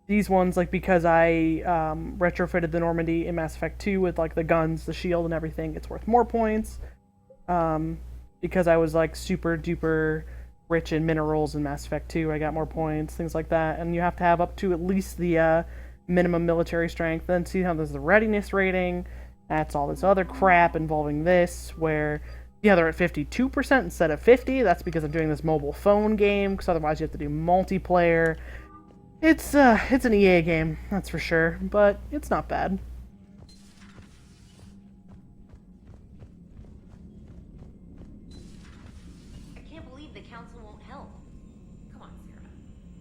these ones, like because I retrofitted the Normandy in Mass Effect 2 with like the guns, the shield, and everything, it's worth more points. Because I was like super duper rich in minerals in Mass Effect 2, I got more points, things like that. And you have to have up to at least the minimum military strength. Then see how there's the readiness rating. That's all this other crap involving this, where yeah, they're at 52% instead of 50. That's because I'm doing this mobile phone game, because otherwise you have to do multiplayer. It's an EA game, that's for sure, but it's not bad. I can't believe the Council won't help. Come on, Sarah.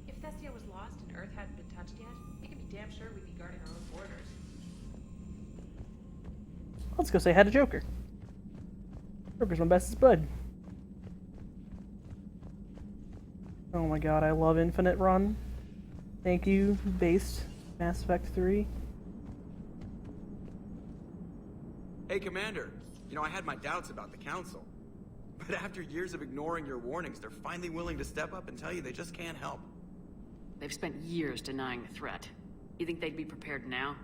If Thestia was lost and Earth hadn't been touched yet, you can be damn sure we'd be guarding our own borders. Let's go say hi to Joker. Joker's my bestest bud. Oh my god, I love Infinite Run. Thank you, based Mass Effect 3. Hey, Commander. You know, I had my doubts about the Council. But after years of ignoring your warnings, they're finally willing to step up and tell you they just can't help. They've spent years denying the threat. You think they'd be prepared now?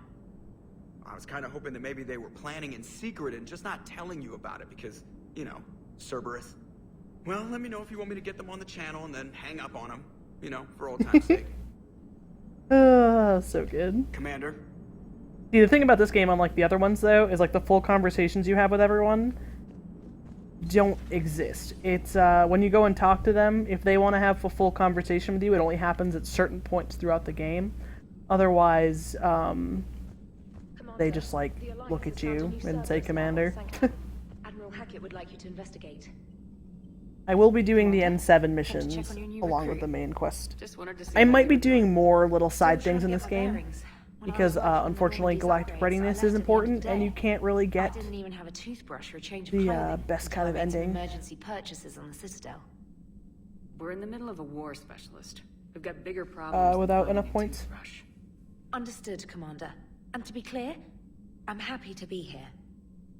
I was kind of hoping that maybe they were planning in secret and just not telling you about it because, you know, Cerberus. Well, let me know if you want me to get them on the channel and then hang up on them, you know, for old time's sake. So good. Commander? See, the thing about this game, unlike the other ones, though, is like the full conversations you have with everyone don't exist. It's when you go and talk to them, if they want to have a full conversation with you, it only happens at certain points throughout the game. Otherwise, they just like look at you and say, "Commander." Admiral Hackett would like you to investigate. I will be doing the N7 missions along with the main quest. I might be doing more little side things in this game because, unfortunately, galactic readiness is important, and you can't really get I didn't even have a toothbrush or a change of the clothing best kind of until I made some ending. emergency purchases on the Citadel. We're in the middle of a war, Specialist. We've got bigger problems. Without enough points. Understood, Commander. And to be clear, I'm happy to be here.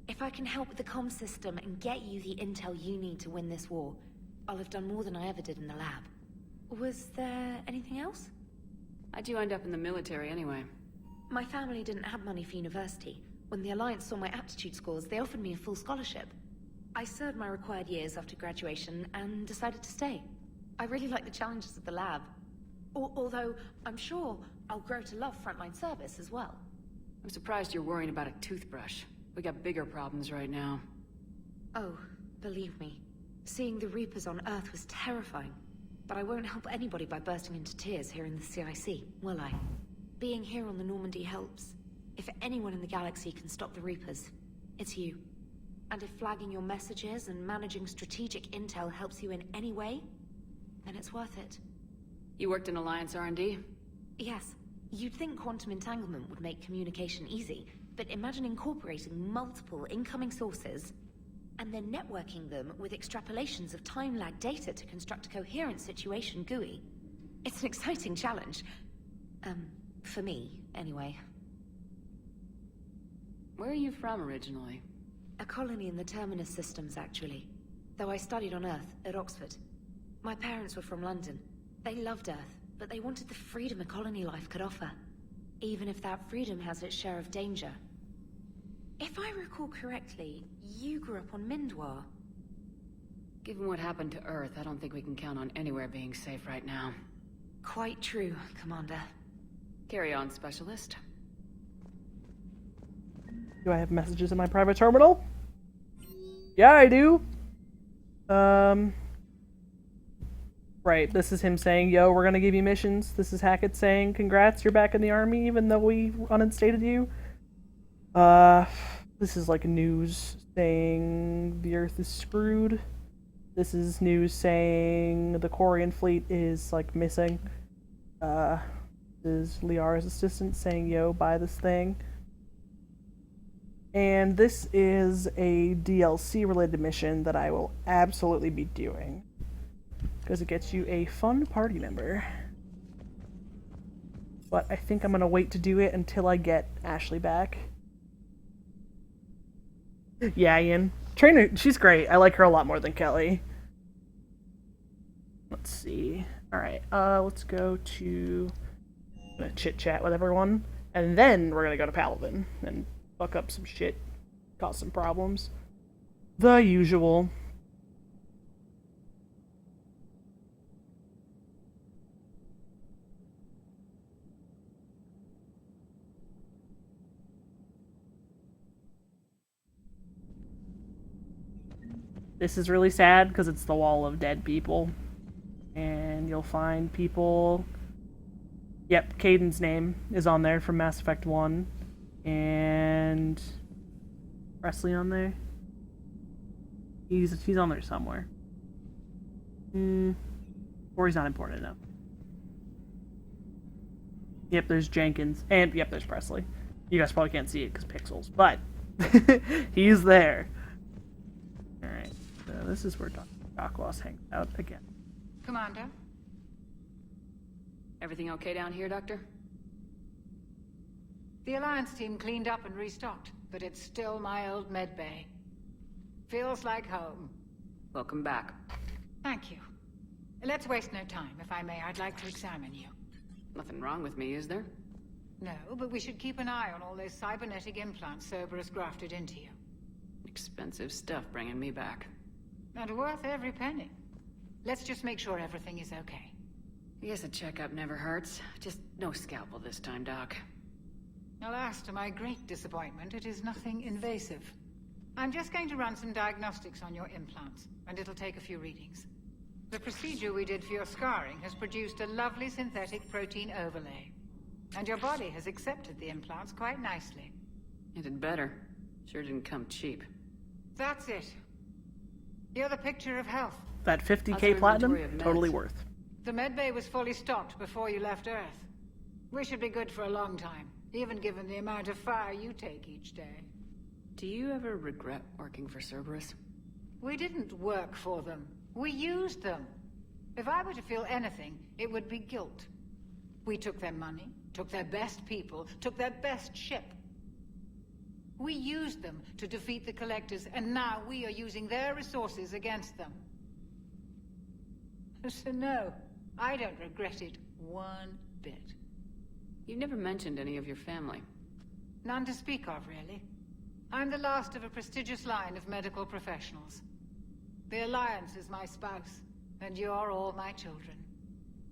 If I can help with the comm system and get you the intel you need to win this war, I'll have done more than I ever did in the lab. Was there anything else? How'd you end up in the military anyway? My family didn't have money for university. When the Alliance saw my aptitude scores, they offered me a full scholarship. I served my required years after graduation and decided to stay. I really like the challenges of the lab. Although, I'm sure I'll grow to love frontline service as well. I'm surprised you're worrying about a toothbrush. We got bigger problems right now. Oh, believe me. Seeing the Reapers on Earth was terrifying. But I won't help anybody by bursting into tears here in the CIC, will I? Being here on the Normandy helps. If anyone in the galaxy can stop the Reapers, it's you. And if flagging your messages and managing strategic intel helps you in any way, then it's worth it. You worked in Alliance R&D? Yes. You'd think quantum entanglement would make communication easy, but imagine incorporating multiple incoming sources and then networking them with extrapolations of time-lag data to construct a coherent situation GUI. It's an exciting challenge. For me, anyway. Where are you from originally? A colony in the Terminus systems, actually. Though I studied on Earth, at Oxford. My parents were from London. They loved Earth, but they wanted the freedom a colony life could offer. Even if that freedom has its share of danger. If I recall correctly, you grew up on Mindwar. Given what happened to Earth, I don't think we can count on anywhere being safe right now. Quite true, Commander. Carry on, Specialist. Do I have messages in my private terminal? Yeah, I do. Right, this is him saying, yo, we're gonna give you missions. This is Hackett saying, congrats, you're back in the army, even though we uninstated you. This is like news saying the Earth is screwed. This is news saying the Quarian fleet is, like, missing. This is Liara's assistant saying, yo, buy this thing. And this is a DLC-related mission that I will absolutely be doing. Because it gets you a fun party member. But I think I'm going to wait to do it until I get Ashley back. Yeah, Ian. Trainer, she's great. I like her a lot more than Kelly. Let's see. Alright, let's go to... I'm gonna chit-chat with everyone. And then we're gonna go to Paladin and fuck up some shit. Cause some problems. The usual. This is really sad because it's the wall of dead people. And you'll find people... Yep, Caden's name is on there from Mass Effect 1. And... Presley on there? He's on there somewhere. Or he's not important enough. Yep, there's Jenkins. And, yep, there's Presley. You guys probably can't see it because pixels. But, he's there. Alright, so this is where Doc Loss hangs out again. Commander? Everything okay down here, Doctor? The Alliance team cleaned up and restocked. but it's still my old medbay. Feels like home. Welcome back. Thank you. Let's waste no time. If I may, I'd like to examine you. Nothing wrong with me, is there? No, but we should keep an eye on all those cybernetic implants Cerberus grafted into you. Expensive stuff bringing me back. And worth every penny. Let's just make sure everything is okay. I guess a checkup never hurts. Just no scalpel this time, Doc. Alas, to my great disappointment, it is nothing invasive. I'm just going to run some diagnostics on your implants, and it'll take a few readings. The procedure we did for your scarring has produced a lovely synthetic protein overlay. And your body has accepted the implants quite nicely. It did better. Sure didn't come cheap. That's it. You're the picture of health. That 50k platinum, totally worth. The medbay was fully stocked before you left Earth. We should be good for a long time, even given the amount of fire you take each day. Do you ever regret working for Cerberus? We didn't work for them. We used them. If I were to feel anything, it would be guilt. We took their money, took their best people, took their best ship. We used them to defeat the Collectors, and now we are using their resources against them. So no, I don't regret it one bit. You never mentioned any of your family. None to speak of, really. I'm the last of a prestigious line of medical professionals. The Alliance is my spouse, and you're all my children.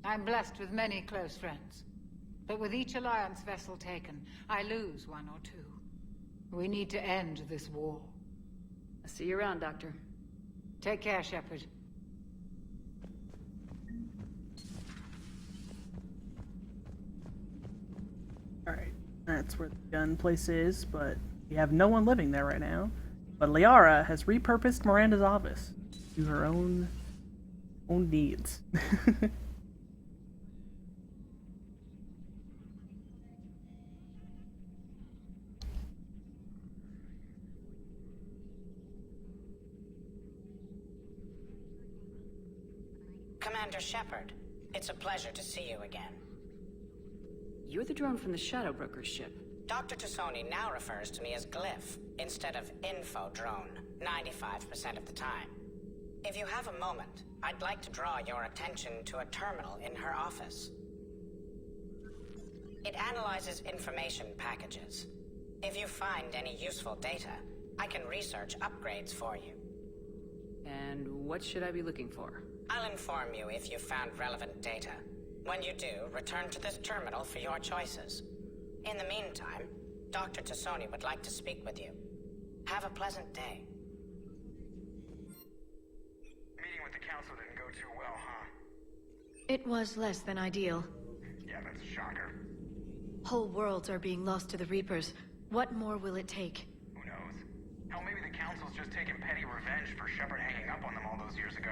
I'm blessed with many close friends. But with each Alliance vessel taken, I lose one or two. We need to end this war. I'll see you around, Doctor. Take care, Shepard. Alright, that's where the gun place is, but we have no one living there right now. But Liara has repurposed Miranda's office to her own needs. Commander Shepard, it's a pleasure to see you again. You're the drone from the Shadow Broker's ship. Dr. Tassoni now refers to me as Glyph, instead of Info Drone, 95% of the time. If you have a moment, I'd like to draw your attention to a terminal in her office. It analyzes information packages. If you find any useful data, I can research upgrades for you. And what should I be looking for? I'll inform you if you've found relevant data. When you do, return to this terminal for your choices. In the meantime, Dr. Tassoni would like to speak with you. Have a pleasant day. Meeting with the council didn't go too well, huh? It was less than ideal. Yeah, that's a shocker. Whole worlds are being lost to the Reapers. What more will it take? Who knows? Hell, maybe the council's just taking petty revenge for Shepard hanging up on them all those years ago.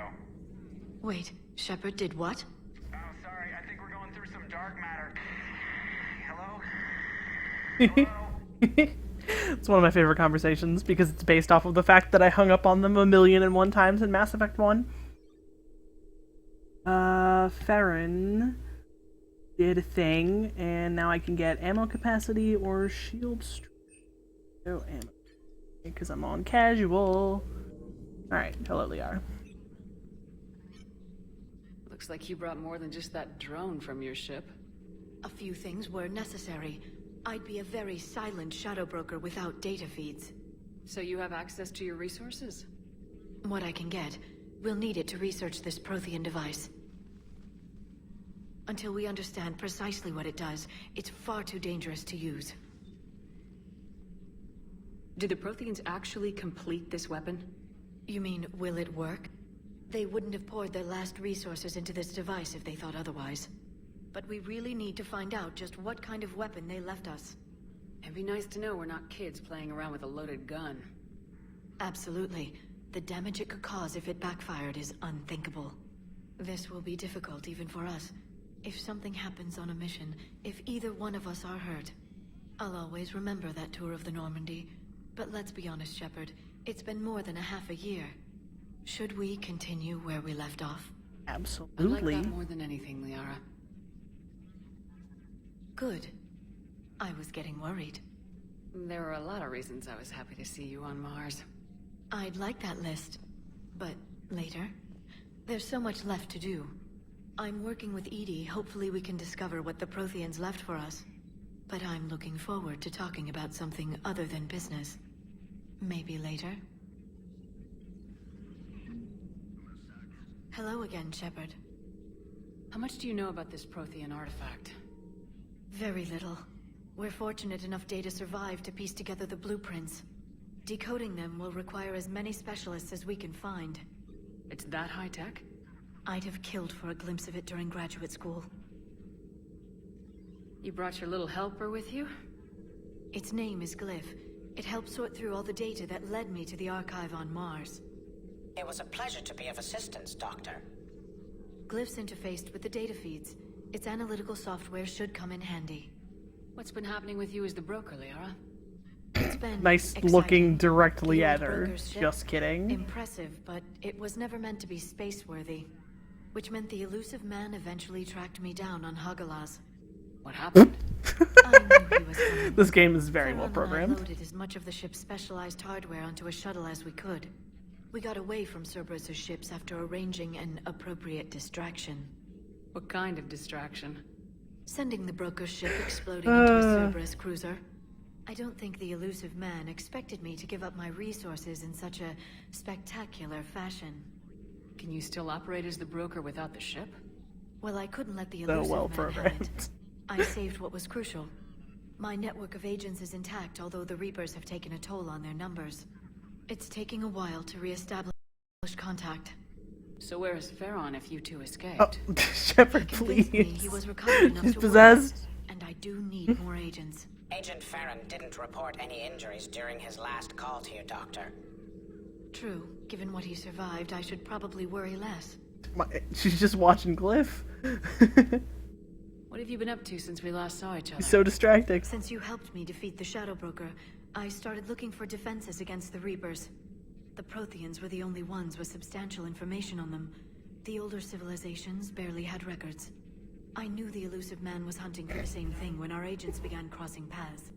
Wait, Shepard did what? Oh, sorry, I think we're going through some dark matter. Hello? It's one of my favorite conversations because it's based off of the fact that I hung up on them 1,000,001 times in Mass Effect 1. Farron did a thing, and now I can get ammo capacity or shield strength. No ammo. Because I'm on casual. Alright, hello, Liara. Looks like you brought more than just that drone from your ship. A few things were necessary. I'd be a very silent shadow broker without data feeds. So you have access to your resources? What I can get. We'll need it to research this Prothean device. Until we understand precisely what it does, it's far too dangerous to use. Do the Protheans actually complete this weapon? You mean, will it work? They wouldn't have poured their last resources into this device if they thought otherwise. But we really need to find out just what kind of weapon they left us. It'd be nice to know we're not kids playing around with a loaded gun. Absolutely. The damage it could cause if it backfired is unthinkable. This will be difficult even for us. If something happens on a mission, if either one of us are hurt, I'll always remember that tour of the Normandy. But let's be honest, Shepard. It's been more than a half a year. Should we continue where we left off? Absolutely. I like that more than anything, Liara. Good. I was getting worried. There are a lot of reasons I was happy to see you on Mars. I'd like that list, but later. There's so much left to do. I'm working with Edie. Hopefully we can discover what the Protheans left for us. But I'm looking forward to talking about something other than business. Maybe later. Hello again, Shepard. How much do you know about this Prothean artifact? Very little. We're fortunate enough Data survived to piece together the blueprints. Decoding them will require as many specialists as we can find. It's that high-tech? I'd have killed for a glimpse of it during graduate school. You brought your little helper with you? Its name is Glyph. It helped sort through all the data that led me to the archive on Mars. It was a pleasure to be of assistance, Doctor. Glyph's interfaced with the data feeds. Its analytical software should come in handy. What's been happening with you as the broker, Liara? It's been nice exciting. looking directly The at old her. broker's ship, Just kidding. Impressive, but it was never meant to be space-worthy. Which meant the elusive man eventually tracked me down on Hagalaz. What happened? I knew he was coming. This game is very well Theron and I programmed. loaded as much of the ship's specialized hardware onto a shuttle as we could. We got away from Cerberus' ships after arranging an appropriate distraction. What kind of distraction? Sending the broker's ship exploding into a Cerberus cruiser. I don't think the elusive man expected me to give up my resources in such a spectacular fashion. Can you still operate as the broker without the ship? Well, I couldn't let the So elusive well man have programmed. it. I saved what was crucial. My network of agents is intact, although the Reapers have taken a toll on their numbers. It's taking a while to re-establish contact. So where is Theron if you two escaped? Oh, Shepard, Convinced me please. he was recovered enough He's to possessed. work, and I do need more agents. Agent Farron didn't report any injuries during his last call to you, Doctor. True. Given what he survived, I should probably worry less. She's just watching Glyph. What have you been up to since we last saw each other? He's so distracting. Since you helped me defeat the Shadow Broker, I started looking for defenses against the Reapers. The Protheans were the only ones with substantial information on them. The older civilizations barely had records. I knew the elusive man was hunting for the same thing when our agents began crossing paths.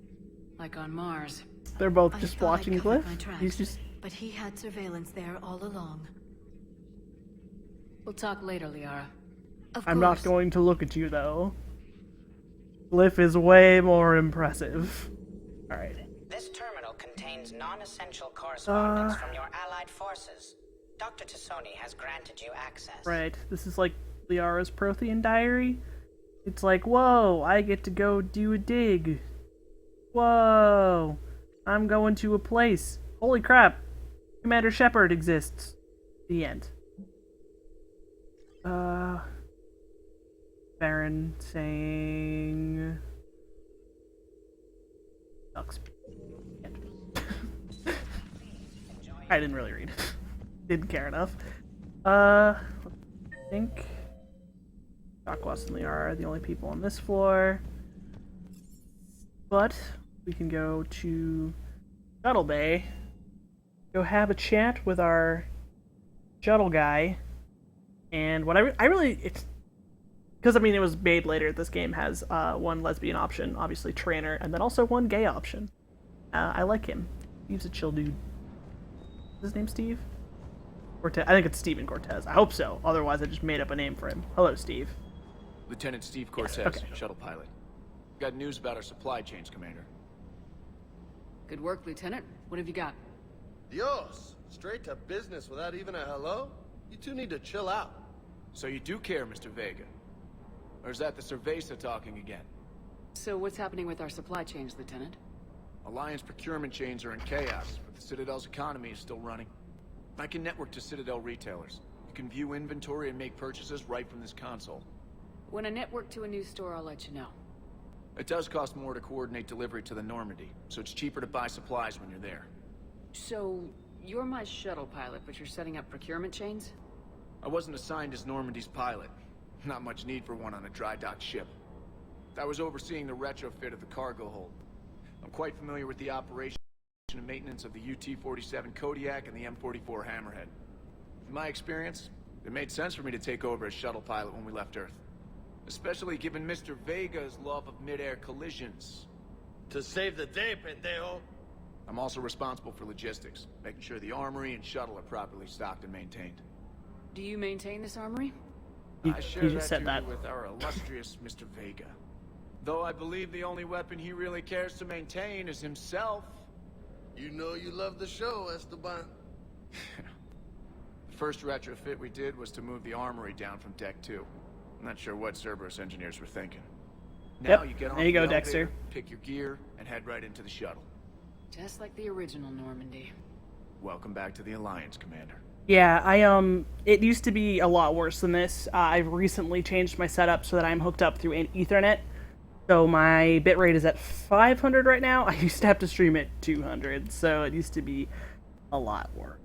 Like on Mars. They're both I just thought I'd watching covered Glyph. my tracks, He's just but he had surveillance there all along. We'll talk later, Liara. Of I'm not course. going to look at you though. Glyph is way more impressive. Alright. This terminal contains non-essential correspondence from your allied forces. Dr. Tassoni has granted you access. Right. This is like Liara's Prothean diary. It's like, whoa, I get to go do a dig. Whoa, I'm going to a place. Holy crap, Commander Shepard exists. The end. Baron saying... Sucks. I didn't really read. Didn't care enough. I think Aquas and Liara are the only people on this floor. But we can go to Shuttle Bay, go have a chat with our shuttle guy, and what I really, because I mean it was made later, this game has one lesbian option, obviously Trainer, and then also one gay option. I like him. He's a chill dude. Is his name Steve? Cortez? I think it's Steven Cortez. I hope so. Otherwise, I just made up a name for him. Hello, Steve. Lieutenant Steve Cortez, Yes, okay. shuttle pilot. Got news about our supply chains, Commander. Good work, Lieutenant. What have you got? Dios! Straight to business without even a hello? You two need to chill out. So you do care, Mr. Vega? Or is that the Cerveza talking again? So what's happening with our supply chains, Lieutenant? Alliance procurement chains are in chaos, but the Citadel's economy is still running. I can network to Citadel retailers. You can view inventory and make purchases right from this console. When I network to a new store, I'll let you know. It does cost more to coordinate delivery to the Normandy, so it's cheaper to buy supplies when you're there. So, you're my shuttle pilot, but you're setting up procurement chains? I wasn't assigned as Normandy's pilot. Not much need for one on a dry dock ship. I was overseeing the retrofit of the cargo hold. I'm quite familiar with the operation and maintenance of the UT-47 Kodiak and the M44 Hammerhead. In my experience, it made sense for me to take over as shuttle pilot when we left Earth. Especially given Mr. Vega's love of mid-air collisions. To save the day, pendejo. I'm also responsible for logistics, making sure the armory and shuttle are properly stocked and maintained. Do you maintain this armory? I share he just that said that. duty with our illustrious Mr. Vega. Though I believe the only weapon he really cares to maintain is himself. You know you love the show, Esteban. The first retrofit we did was to move the armory down from Deck 2. I'm not sure what Cerberus engineers were thinking. Now Yep, you get on there you the go, elevator, Dexter. pick your gear, and head right into the shuttle. Just like the original Normandy. Welcome back to the Alliance, Commander. Yeah, it used to be a lot worse than this. I've recently changed my setup so that I'm hooked up through an Ethernet. So my bitrate is at 500 right now. I used to have to stream at 200, so it used to be a lot worse.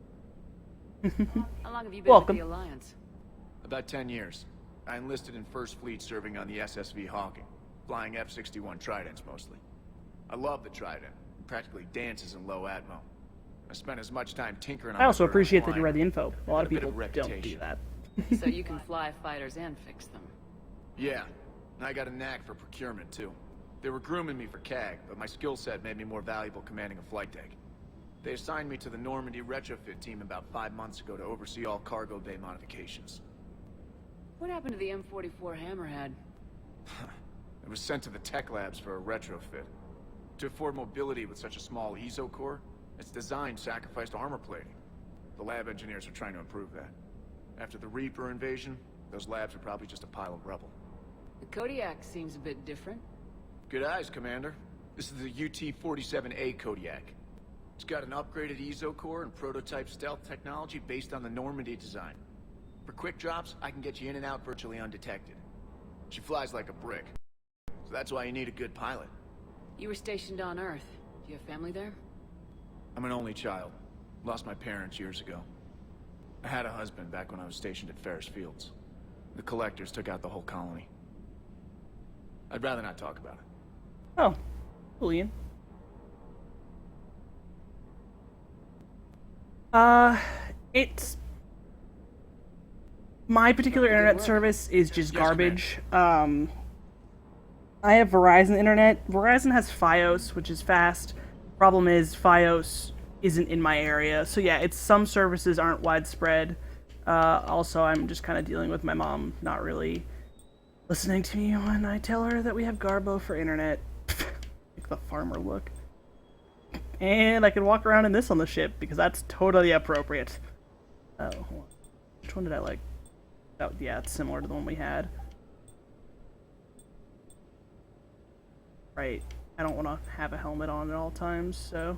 How long have you been Welcome. with the Alliance? About 10 years. I enlisted in First Fleet serving on the SSV Hawking, flying F-61 Tridents mostly. I love the Trident. It practically dances in low atmo. I spent as much time tinkering on I also it as appreciate that you flying. read the info. A lot of Got a bit people of don't do reputation. that. So you can fly fighters and fix them. Yeah, and I got a knack for procurement too. They were grooming me for CAG, but my skill set made me more valuable commanding a flight deck. They assigned me to the Normandy retrofit team about 5 months ago to oversee all cargo bay modifications. What happened to the M44 Hammerhead? It was sent to the tech labs for a retrofit. To afford mobility with such a small ESO core, its design sacrificed armor plating. The lab engineers are trying to improve that. After the Reaper invasion, those labs are probably just a pile of rubble. The Kodiak seems a bit different. Good eyes, Commander. This is the UT-47A Kodiak. It's got an upgraded ESO core and prototype stealth technology based on the Normandy design. For quick drops, I can get you in and out virtually undetected. She flies like a brick. So that's why you need a good pilot. You were stationed on Earth. Do you have family there? I'm an only child. Lost my parents years ago. I had a husband back when I was stationed at Ferris Fields. The Collectors took out the whole colony. I'd rather not talk about it. Oh, Julian. It's... My particular internet service is just garbage. I have Verizon internet. Verizon has Fios, which is fast. Problem is, Fios isn't in my area. So yeah, it's some services aren't widespread. Also, I'm just kind of dealing with my mom not really listening to me when I tell her that we have Garbo for internet. Like the farmer look. And I can walk around in this on the ship, because that's totally appropriate. Oh, hold on. Which one did I like? Oh, yeah, it's similar to the one we had. Right. I don't want to have a helmet on at all times, so...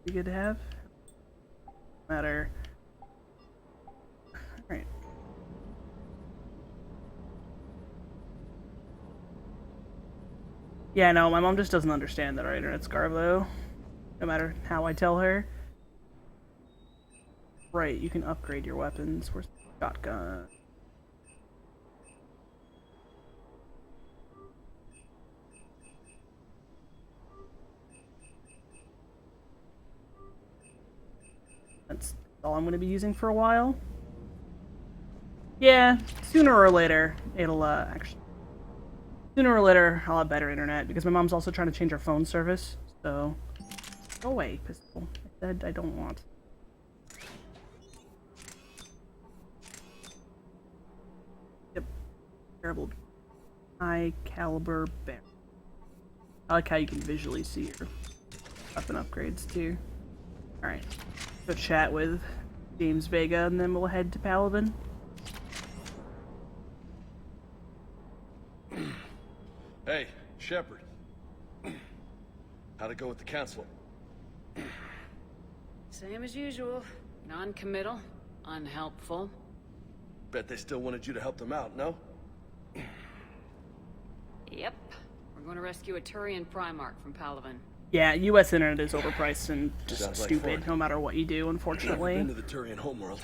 Be good to have? Matter. Alright. Yeah, no, my mom just doesn't understand that our internet's Garbo. No matter how I tell her. Right, you can upgrade your weapons. Where's the shotgun? That's all I'm going to be using for a while. Yeah, sooner or later, it'll, actually... Sooner or later, I'll have better internet, because my mom's also trying to change our phone service, so... Go away, pistol. I said I don't want. Yep. Terrible. High caliber bear. I like how you can visually see your weapon upgrades, too. Alright. Go chat with James Vega, and then we'll head to Paladin. Hey, Shepard. How'd it go with the council? Same as usual. Non-committal, unhelpful. Bet they still wanted you to help them out, no? Yep. We're going to rescue a Turian Primarch from Palaven. Yeah, US internet is overpriced and just Sounds like stupid fun. no matter what you do, unfortunately. Never been to the Turian homeworld.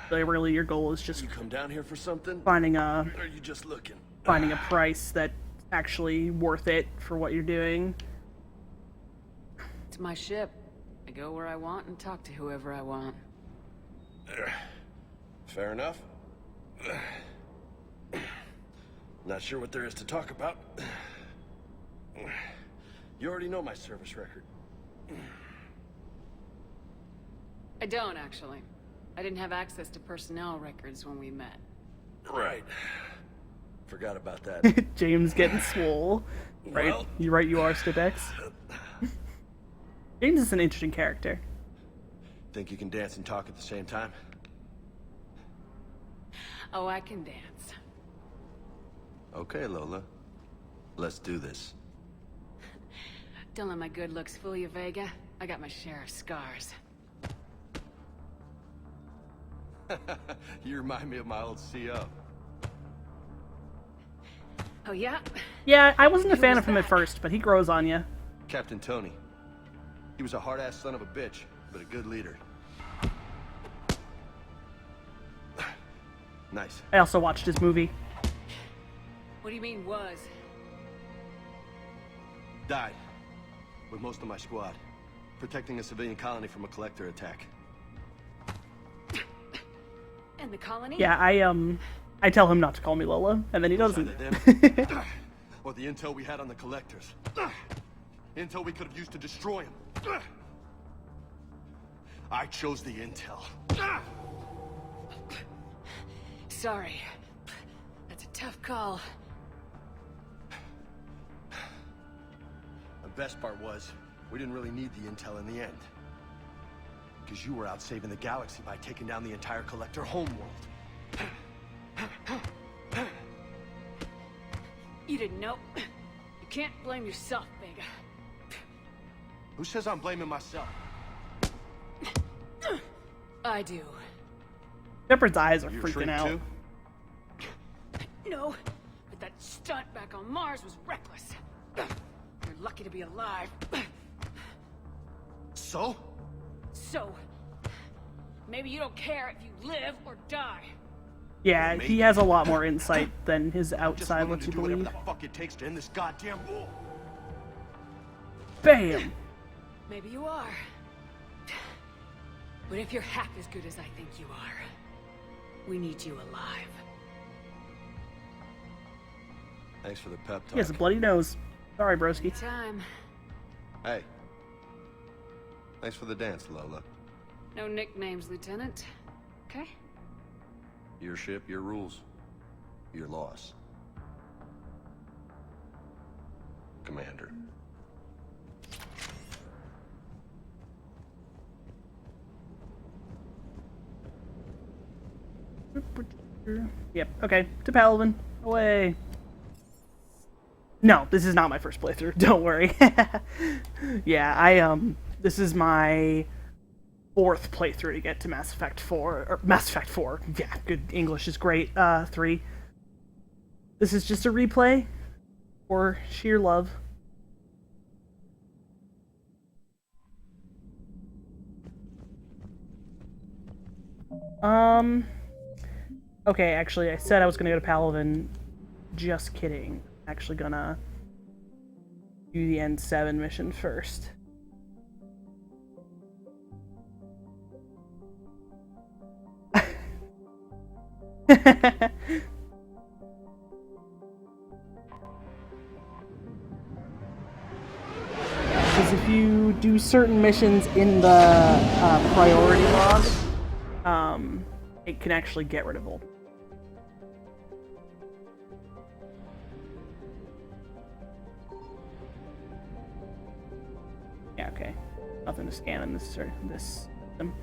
So really your goal is just You come down here for something? finding a Or are you just looking? finding a price that's actually worth it for what you're doing. It's my ship. I go where I want and talk to whoever I want. Fair enough. Not sure what there is to talk about. You already know my service record. I don't, actually. I didn't have access to personnel records when we met. Right. Forgot about that. James getting swole. Right? Well. You right, you are, Stipex. James is an interesting character. Think you can dance and talk at the same time? Oh, I can dance. Okay, Lola. Let's do this. Don't let my good looks fool you, Vega. I got my share of scars. You remind me of my old CO. Oh, yeah? Yeah, I wasn't a fan of him at first, but he grows on you. Captain Tony. He was a hard-ass son of a bitch, but a good leader. Nice. I also watched his movie. What do you mean, was? Died. With most of my squad. Protecting a civilian colony from a collector attack. And the colony? Yeah, I tell him not to call me Lola, and then he doesn't. Or the intel we had on the collectors. Intel we could have used to destroy him. I chose the intel. Sorry. That's a tough call. The best part was, we didn't really need the intel in the end. Because you were out saving the galaxy by taking down the entire collector homeworld. You didn't know. You can't blame yourself, Vega. Who says I'm blaming myself? I do. Shepard's eyes are You freaking shrink out. too? No, but that stunt back on Mars was reckless. You're lucky to be alive. So? So, maybe you don't care if you live or die. Yeah, he has a lot more insight than his outside lets you do whatever believe. the fuck it takes to end this goddamn war. Bam! Maybe you are. But if you're half as good as I think you are, we need you alive. Thanks for the pep talk. He has a bloody nose. Sorry, broski. Time. Hey. Thanks for the dance, Lola. No nicknames, Lieutenant. Okay? Your ship, your rules. Your loss. Commander. Yep, okay. To Paladin. Away. No, this is not my first playthrough. Don't worry. Yeah, this is my 4th playthrough to get to Mass Effect 4. Or Mass Effect 4. Yeah, good English is great. 3. This is just a replay for sheer love. Okay, actually, I said I was gonna go to Paladin. Just kidding. Actually gonna do the N7 mission first. Because if you do certain missions in the priority log, it can actually get rid of them. Yeah, okay. Nothing to scan in this system.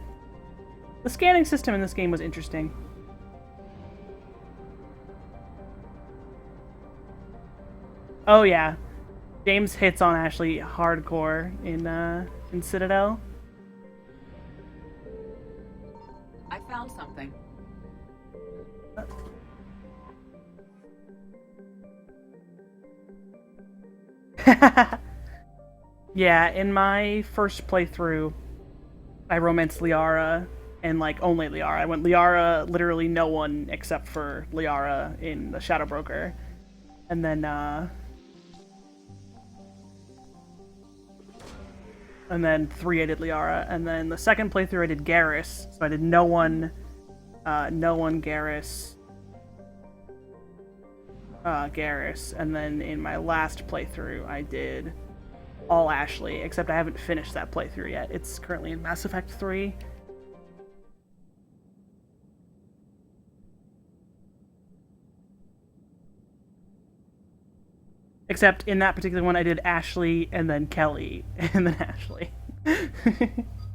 The scanning system in this game was interesting. Oh yeah, James hits on Ashley hardcore in Citadel. I found something. Yeah, in my first playthrough, I romanced Liara, and like only Liara. I went Liara, literally no one except for Liara in the Shadow Broker, and then 3 I did Liara, and then the second playthrough I did Garrus, so I did no one no one, Garrus, Garrus, and then in my last playthrough I did all Ashley, except I haven't finished that playthrough yet. It's currently in Mass Effect 3. Except in that particular one I did Ashley and then Kelly and then Ashley.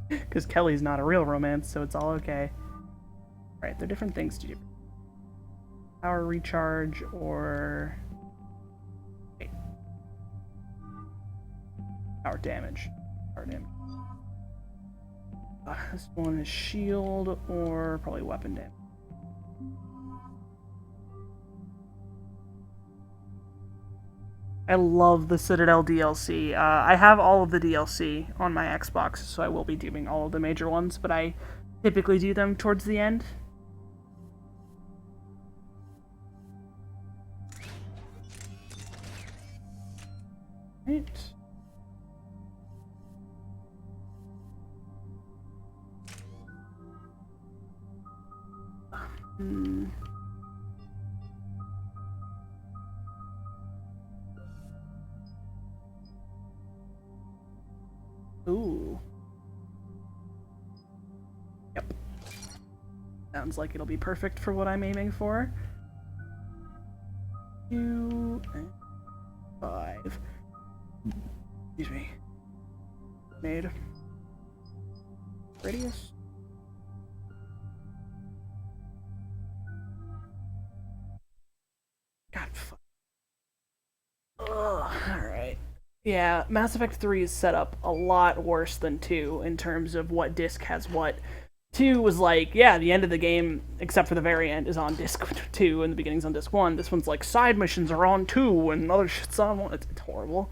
Because Kelly's not a real romance, so it's all okay. Right, there are different things to do. Power recharge or... Wait. Power damage. Power damage. This one is shield or probably weapon damage. I love the Citadel DLC. I have all of the DLC on my Xbox, so I will be doing all of the major ones, but I typically do them towards the end. Right. Ooh. Yep. Sounds like it'll be perfect for what I'm aiming for. 2 and 5. Excuse me. Made. Radius. God, fuck. Ugh, alright. Yeah, Mass Effect 3 is set up a lot worse than 2 in terms of what disc has what. 2 was like, yeah, the end of the game, except for the very end, is on disc 2 and the beginning's on disc 1. This one's like, side missions are on 2 and other shit's on 1. It's horrible.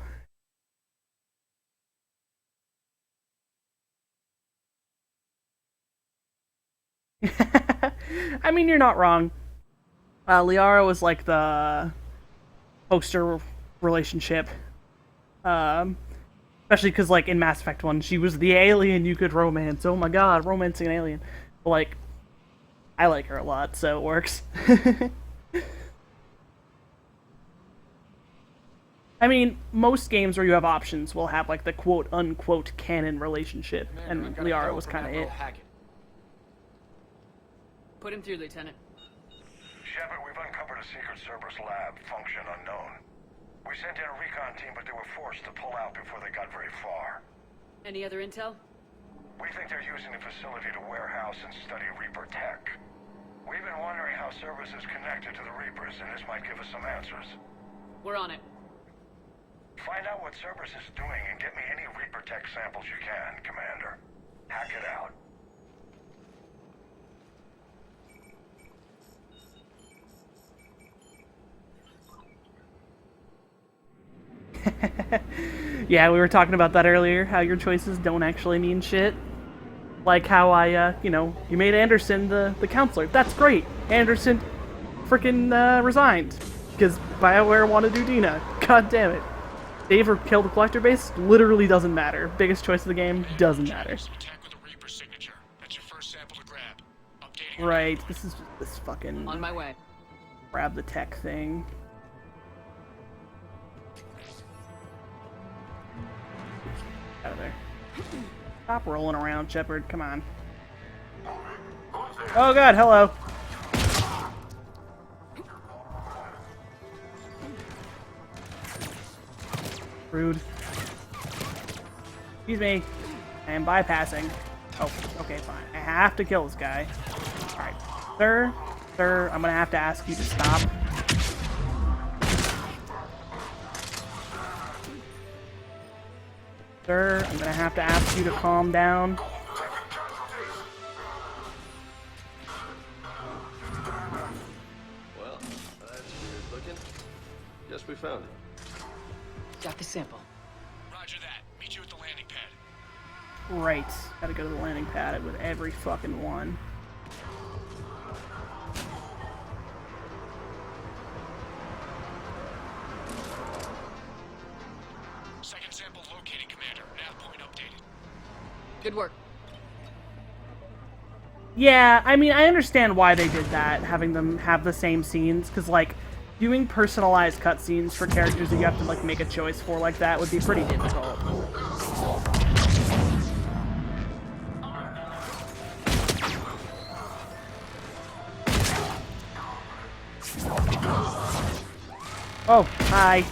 I mean, you're not wrong. Liara was like the poster relationship. Especially because, like, in Mass Effect 1, she was the alien you could romance. Oh my god, romancing an alien. But, like, I like her a lot, so it works. I mean, most games where you have options will have, like, the quote-unquote canon relationship, and Liara was kind of it. Put him through, Lieutenant. Shepard, we've uncovered a secret Cerberus lab, function unknown. We sent in a recon team, but they were forced to pull out before they got very far. Any other intel? We think they're using the facility to warehouse and study Reaper tech. We've been wondering how Cerberus is connected to the Reapers, and this might give us some answers. We're on it. Find out what Cerberus is doing and get me any Reaper tech samples you can, Commander. Hack it out. Yeah, we were talking about that earlier, how your choices don't actually mean shit. Like how I, you made Anderson the counselor. That's great! Anderson frickin' resigned. Because BioWare wanted Udina. God damn it. Save or kill the collector base literally doesn't matter. Biggest choice of the game doesn't matter. Right, this is just this fucking... On my way. Grab the tech thing. Out of there. Stop rolling around, Shepard. Come on. Oh god, hello. Rude. Excuse me. I am bypassing. Oh, okay, fine. I have to kill this guy. Alright. Sir, I'm gonna have to ask you to stop. Sir, I'm gonna have to ask you to calm down. Well, that's weird looking. Guess we found it. Got the sample. Roger that. Meet you at the landing pad. Right. Gotta go to the landing pad with every fucking one. Second sample located, Commander. Nav point updated. Good work. Yeah, I mean, I understand why they did that, having them have the same scenes, because, like, doing personalized cutscenes for characters that you have to, like, make a choice for like that would be pretty difficult. Oh, hi.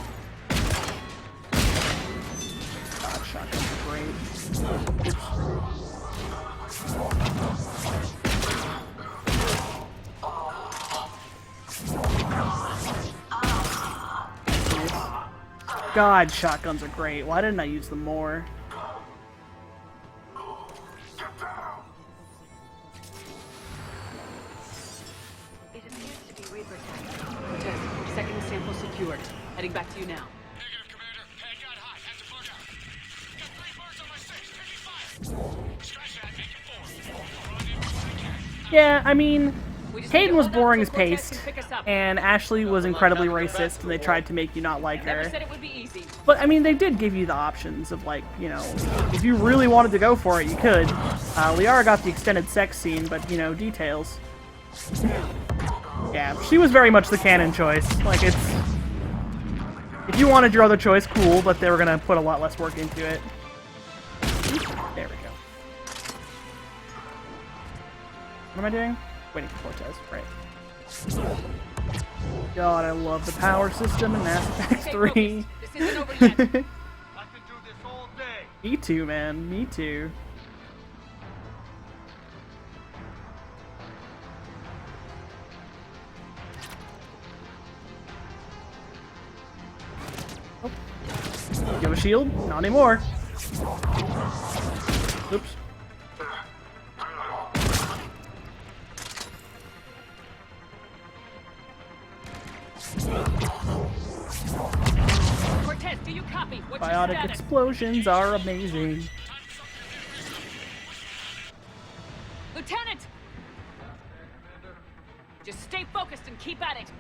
God, shotguns are great. Oops. God, shotguns are great. Why didn't I use them more? It appears to be Reaper tech. Cortez, second sample secured. Heading back to you now. Negative, Commander. Head got hot. Had to plug out. Got 3 birds on my 6. Taking fire. Scratch that. Make it 4. Run in before they can. Yeah, I mean, Hayden was boring as paste, and Ashley was incredibly racist, and they tried to make you not like her. But, I mean, they did give you the options of, like, you know, if you really wanted to go for it, you could. Liara got the extended sex scene, but, you know, details. Yeah, she was very much the canon choice. Like, it's... If you wanted your other choice, cool, but they were gonna put a lot less work into it. There we go. What am I doing? Waiting for Cortez, right. God, I love the power system in Mass Effect 3. This isn't over yet. I could do this all day. Me too, man. Me too. Oh. You have a shield? Not anymore. Oops. Cortez, do you copy? What's your Biotic status? explosions are amazing. Lieutenant! Just stay focused and keep at it.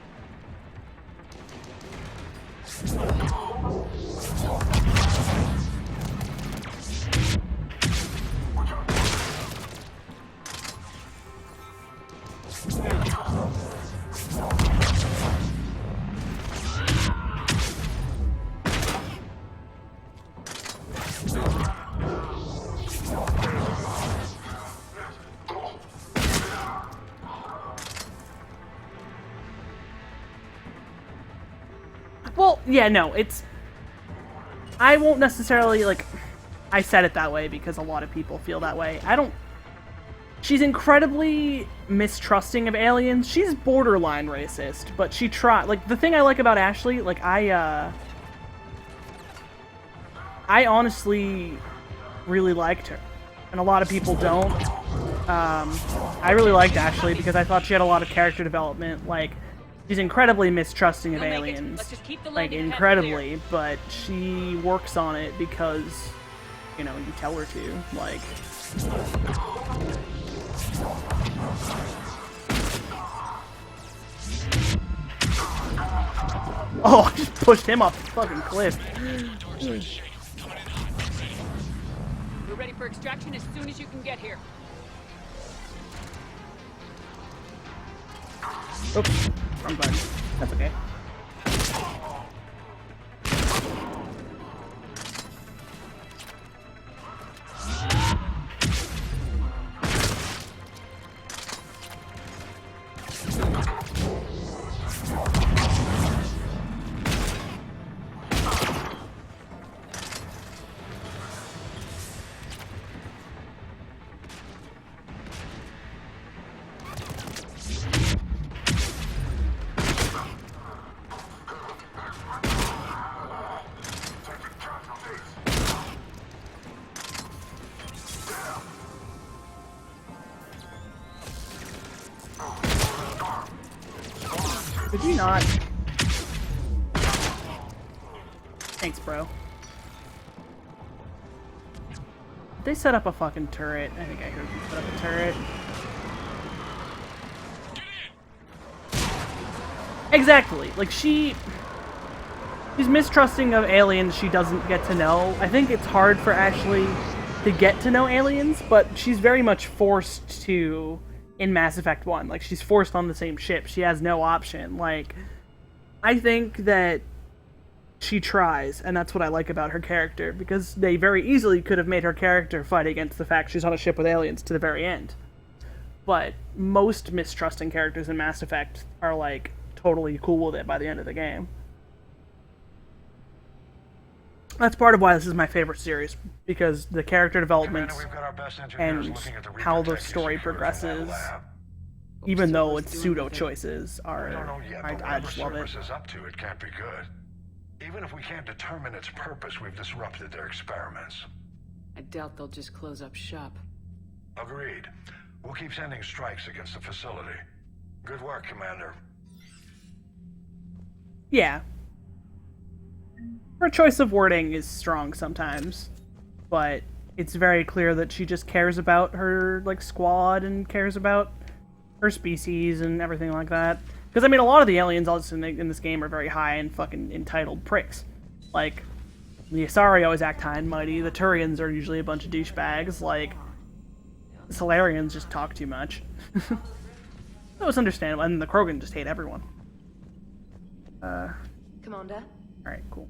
Well, yeah, no, it's... I won't necessarily, like... I said it that way because a lot of people feel that way. I don't... She's incredibly mistrusting of aliens. She's borderline racist, but she tried... Like, the thing I like about Ashley, like, I honestly really liked her. And a lot of people don't. I really liked Ashley because I thought she had a lot of character development, like... She's incredibly mistrusting of aliens, like, incredibly, but she works on it because, you know, you tell her to, like... Oh, I just pushed him off the fucking cliff. We're ready for extraction as soon as you can get here. Oops, wrong button. That's okay. Could you not? Thanks, bro. They set up a fucking turret. I think I heard them set up a turret. Exactly. Like, she's mistrusting of aliens she doesn't get to know. I think it's hard for Ashley to get to know aliens, but she's very much forced to in Mass Effect 1. Like, she's forced on the same ship. She has no option. Like, I think that she tries, and that's what I like about her character, because they very easily could have made her character fight against the fact she's on a ship with aliens to the very end. But most mistrusting characters in Mass Effect are, like, totally cool with it by the end of the game. That's part of why this is my favorite series, because the character development and how the story progresses, even though it's pseudo choices, I just love it. Is up to, it can't be good. Even if we can't determine its purpose, we've disrupted their experiments. I doubt they'll just close up shop. Agreed. We'll keep sending strikes against the facility. Good work, Commander. Yeah. Her choice of wording is strong sometimes, but it's very clear that she just cares about her, like, squad and cares about her species and everything like that. Because, I mean, a lot of the aliens also in this game are very high and fucking entitled pricks. Like, the Asari always act high and mighty, the Turians are usually a bunch of douchebags, like, the Solarians just talk too much. That was understandable, and the Krogan just hate everyone. Commander? Alright, cool.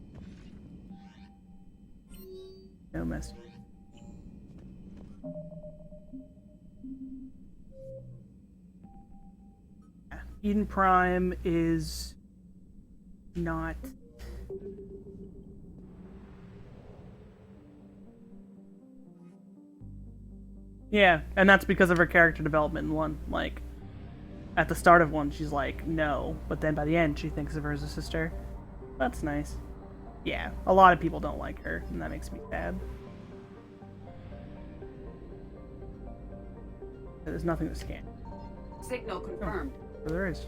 No mess. Eden Prime is not... Yeah, and that's because of her character development in 1. Like, at the start of 1, she's like, no, but then by the end, she thinks of her as a sister. That's nice. Yeah, a lot of people don't like her, and that makes me sad. There's nothing to scan. Signal confirmed. Oh, there is.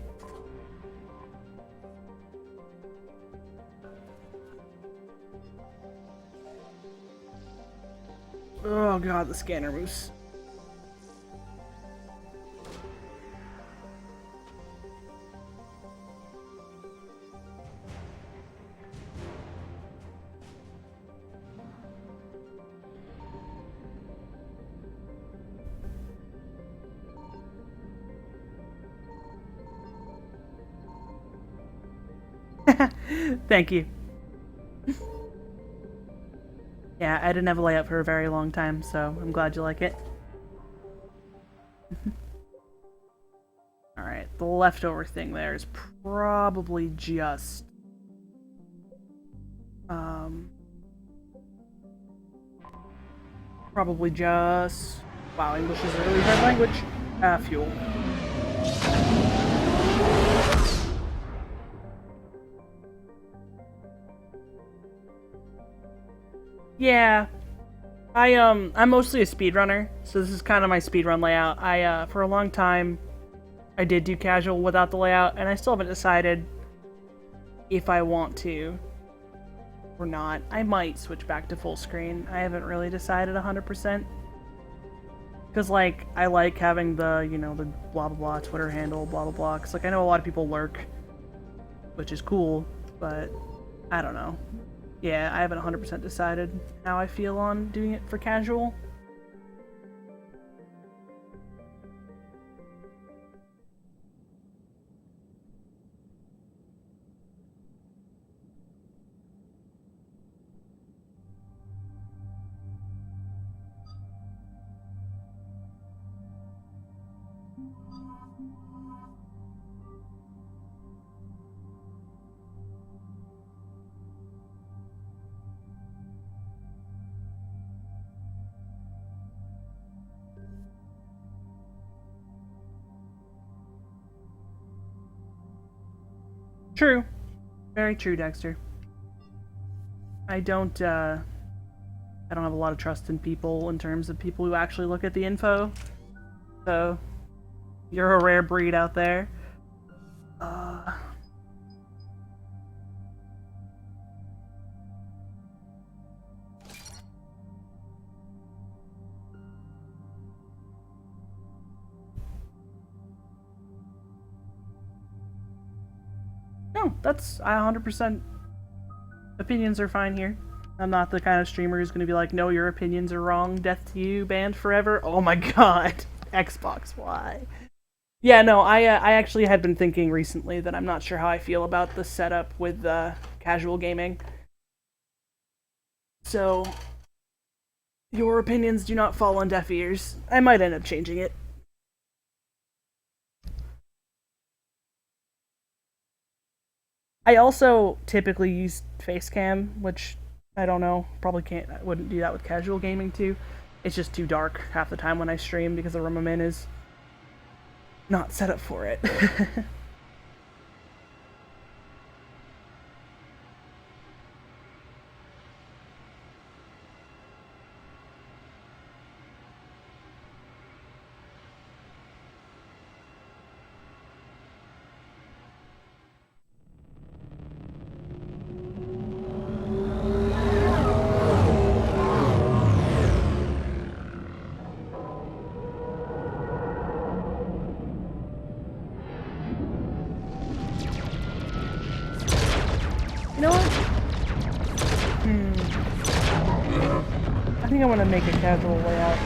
Oh god, the scanner moves. Thank you. Yeah, I didn't have a layout for a very long time, so I'm glad you like it. Alright, the leftover thing there is probably just... Probably just... Wow, English is a really hard language. Fuel. Yeah, I'm mostly a speedrunner, so this is kind of my speedrun layout. For a long time, I did do casual without the layout, and I still haven't decided if I want to or not. I might switch back to full screen. I haven't really decided 100%. Because, like, I like having the, you know, the blah blah blah Twitter handle, blah blah blah, because, like, I know a lot of people lurk, which is cool, but I don't know. Yeah, I haven't 100% decided how I feel on doing it for casual. True. Very true, Dexter. I don't have a lot of trust in people in terms of people who actually look at the info. So, you're a rare breed out there. No, that's 100%. Opinions are fine here. I'm not the kind of streamer who's going to be like, no, your opinions are wrong, death to you, banned forever. Oh my god. Xbox, why? Yeah, no, I actually had been thinking recently that I'm not sure how I feel about the setup with casual gaming. So, your opinions do not fall on deaf ears. I might end up changing it. I also typically use Facecam, which I don't know, probably can't, I wouldn't do that with casual gaming too. It's just too dark half the time when I stream because the room I'm in is not set up for it. You know what? I think I want to make a casual layout.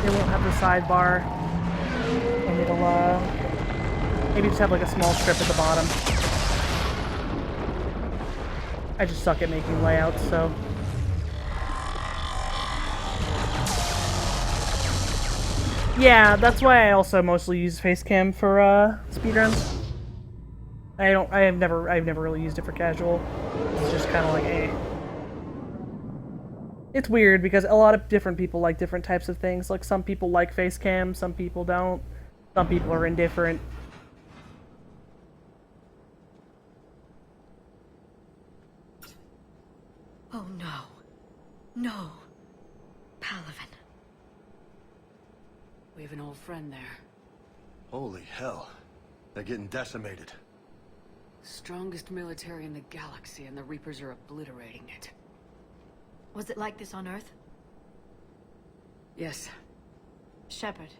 It won't have the sidebar, and it'll maybe just have like a small strip at the bottom. I just suck at making layouts, so. Yeah, that's why I also mostly use Facecam for speedruns. I've never really used it for casual. It's just kind of like, eh. It's weird because a lot of different people like different types of things. Like some people like Facecam, some people don't. Some people are indifferent. Oh no. No. Palaven. We have an old friend there. Holy hell. They're getting decimated. Strongest military in the galaxy, and the Reapers are obliterating it. Was it like this on Earth? Yes. Shepard.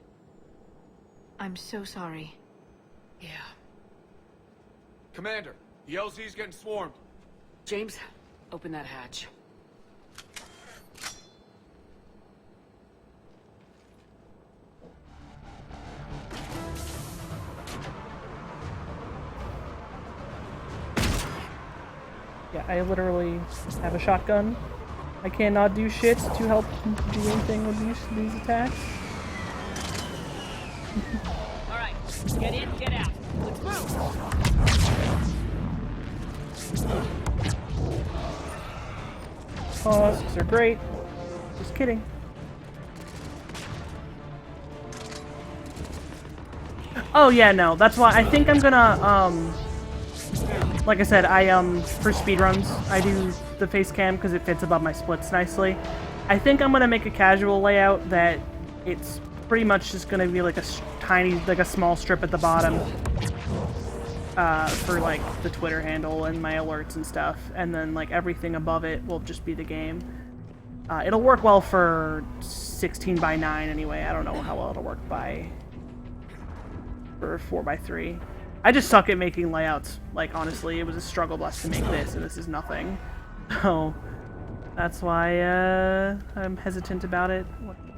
I'm so sorry. Yeah. Commander, the LZ's getting swarmed. James, open that hatch. Yeah, I literally have a shotgun. I cannot do shit to help do anything with these attacks. Alright, get in, get out. Let's move! Husks are great. Just kidding. Oh yeah, no, that's why I think I'm gonna, like I said, for speedruns, I do the face cam because it fits above my splits nicely. I think I'm gonna make a casual layout that it's pretty much just gonna be like a a small strip at the bottom for like the Twitter handle and my alerts and stuff, and then like everything above it will just be the game. It'll work well for 16:9 anyway. I don't know how well it'll work for 4:3. I just suck at making layouts. Like, honestly, it was a struggle bus to make this, and this is nothing. So, that's why, I'm hesitant about it. What am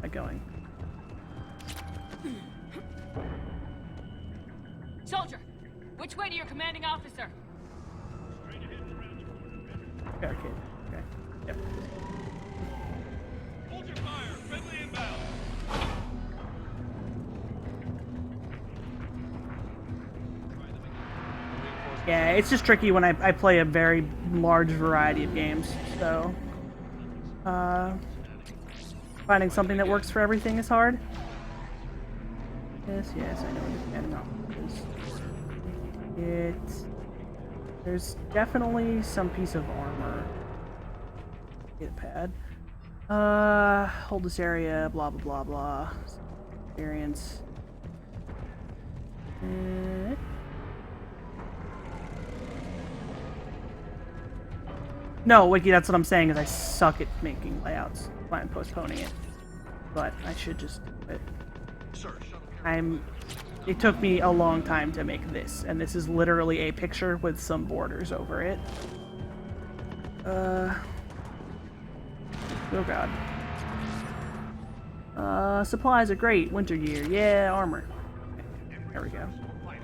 I going? Soldier, which way to your commanding officer? Barricade. Okay. Yep. Hold your fire. Friendly inbound. Yeah, it's just tricky when I play a very large variety of games, so finding something that works for everything is hard. Yes, I know there's definitely some piece of armor. Get a pad. Hold this area, blah blah blah blah. Experience. No, Wiki, that's what I'm saying, is I suck at making layouts. That's why I'm postponing it. But I should just do it. It took me a long time to make this, and this is literally a picture with some borders over it. Oh god. Supplies are great. Winter gear. Yeah, armor. There we go.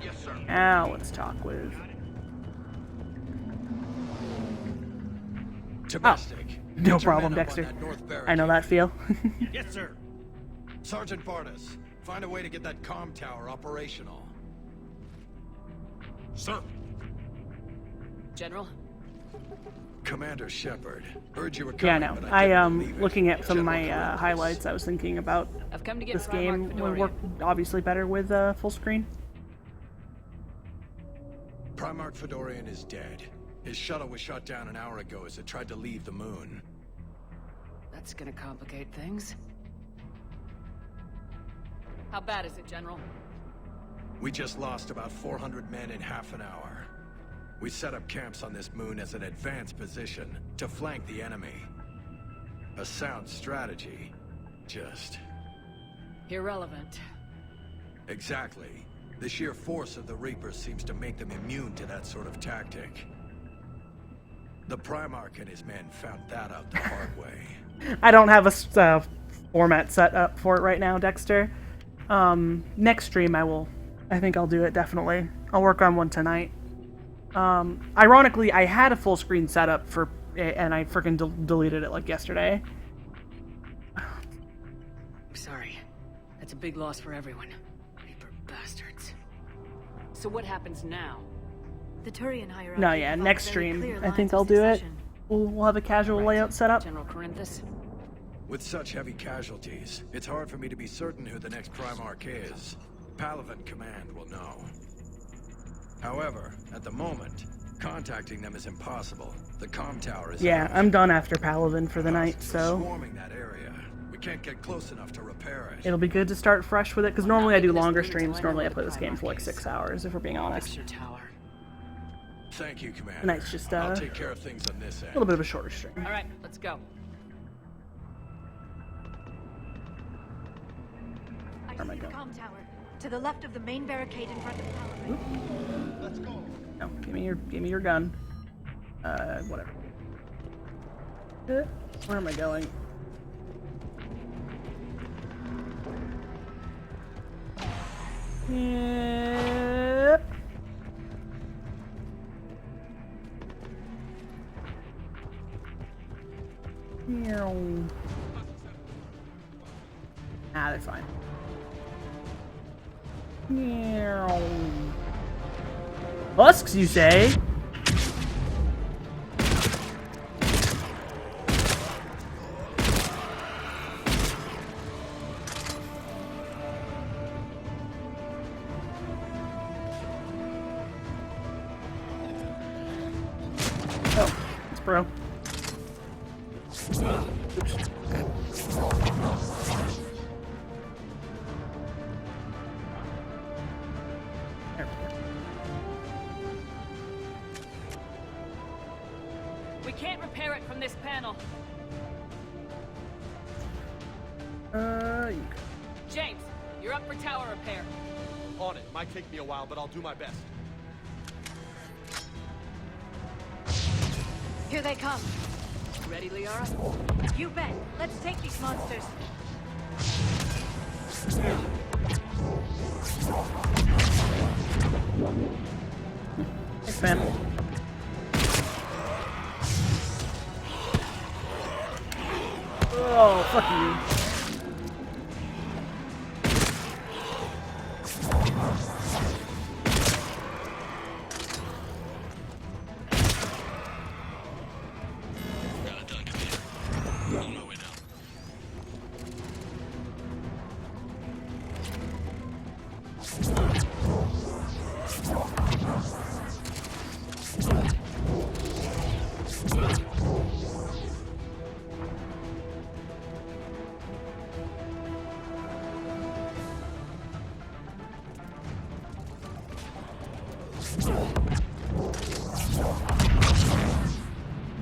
Yes, sir. Now let's talk with... Domestic. Oh, no problem, Dexter. I know that feel. Yes, sir. Sergeant Barnes, find a way to get that comm tower operational. Sir. General? Commander Shepard, heard you were Yeah, coming, no. but I didn't believe it. Looking at some of my General highlights, I was thinking about I've come to get this Primarch game would Fedorian. work obviously better with full screen. Primarch Fedorian is dead. His shuttle was shot down an hour ago as it tried to leave the moon. That's gonna complicate things. How bad is it, General? We just lost about 400 men in half an hour. We set up camps on this moon as an advanced position to flank the enemy. A sound strategy. Just... Irrelevant. Exactly. The sheer force of the Reapers seems to make them immune to that sort of tactic. The Primarch and his men found that out the hard way. I don't have a format set up for it right now, Dexter. Next stream I think I'll do it, definitely. I'll work on one tonight. Ironically, I had a full screen setup for it, and I freaking deleted it like yesterday. Sorry. That's a big loss for everyone. Reaper bastards. So what happens now? The Turian hierarchy. No, yeah, next stream, I think I'll do it. We'll have a casual layout set up. General Corinthus? With such heavy casualties, it's hard for me to be certain who the next Primarch is. Palaven Command will know. However, at the moment, contacting them is impossible. The comm tower is... Yeah, I'm done after Palaven for the night, so... Swarming that area. We can't get close enough to repair it. It'll be good to start fresh with it, because normally I do longer streams. Normally I play this game for like 6 hours, if we're being honest. Thank you, Commander. Tonight's just I'll take care of things on this end. a little bit of a shorter stream. Alright, let's go. I see the comm tower. To the left of the main barricade in front of Palaven. Let's go. No, give me your gun. Whatever. Where am I going? Yep. Ah, they're fine. Husks, you say? Oh, it's bro. Oops. We can't repair it from this panel. James, you're up for tower repair. On it. Might take me a while, but I'll do my best. Here they come. Ready, Liara? You bet. Let's take these monsters. Thanks, man. Oh, fuck you.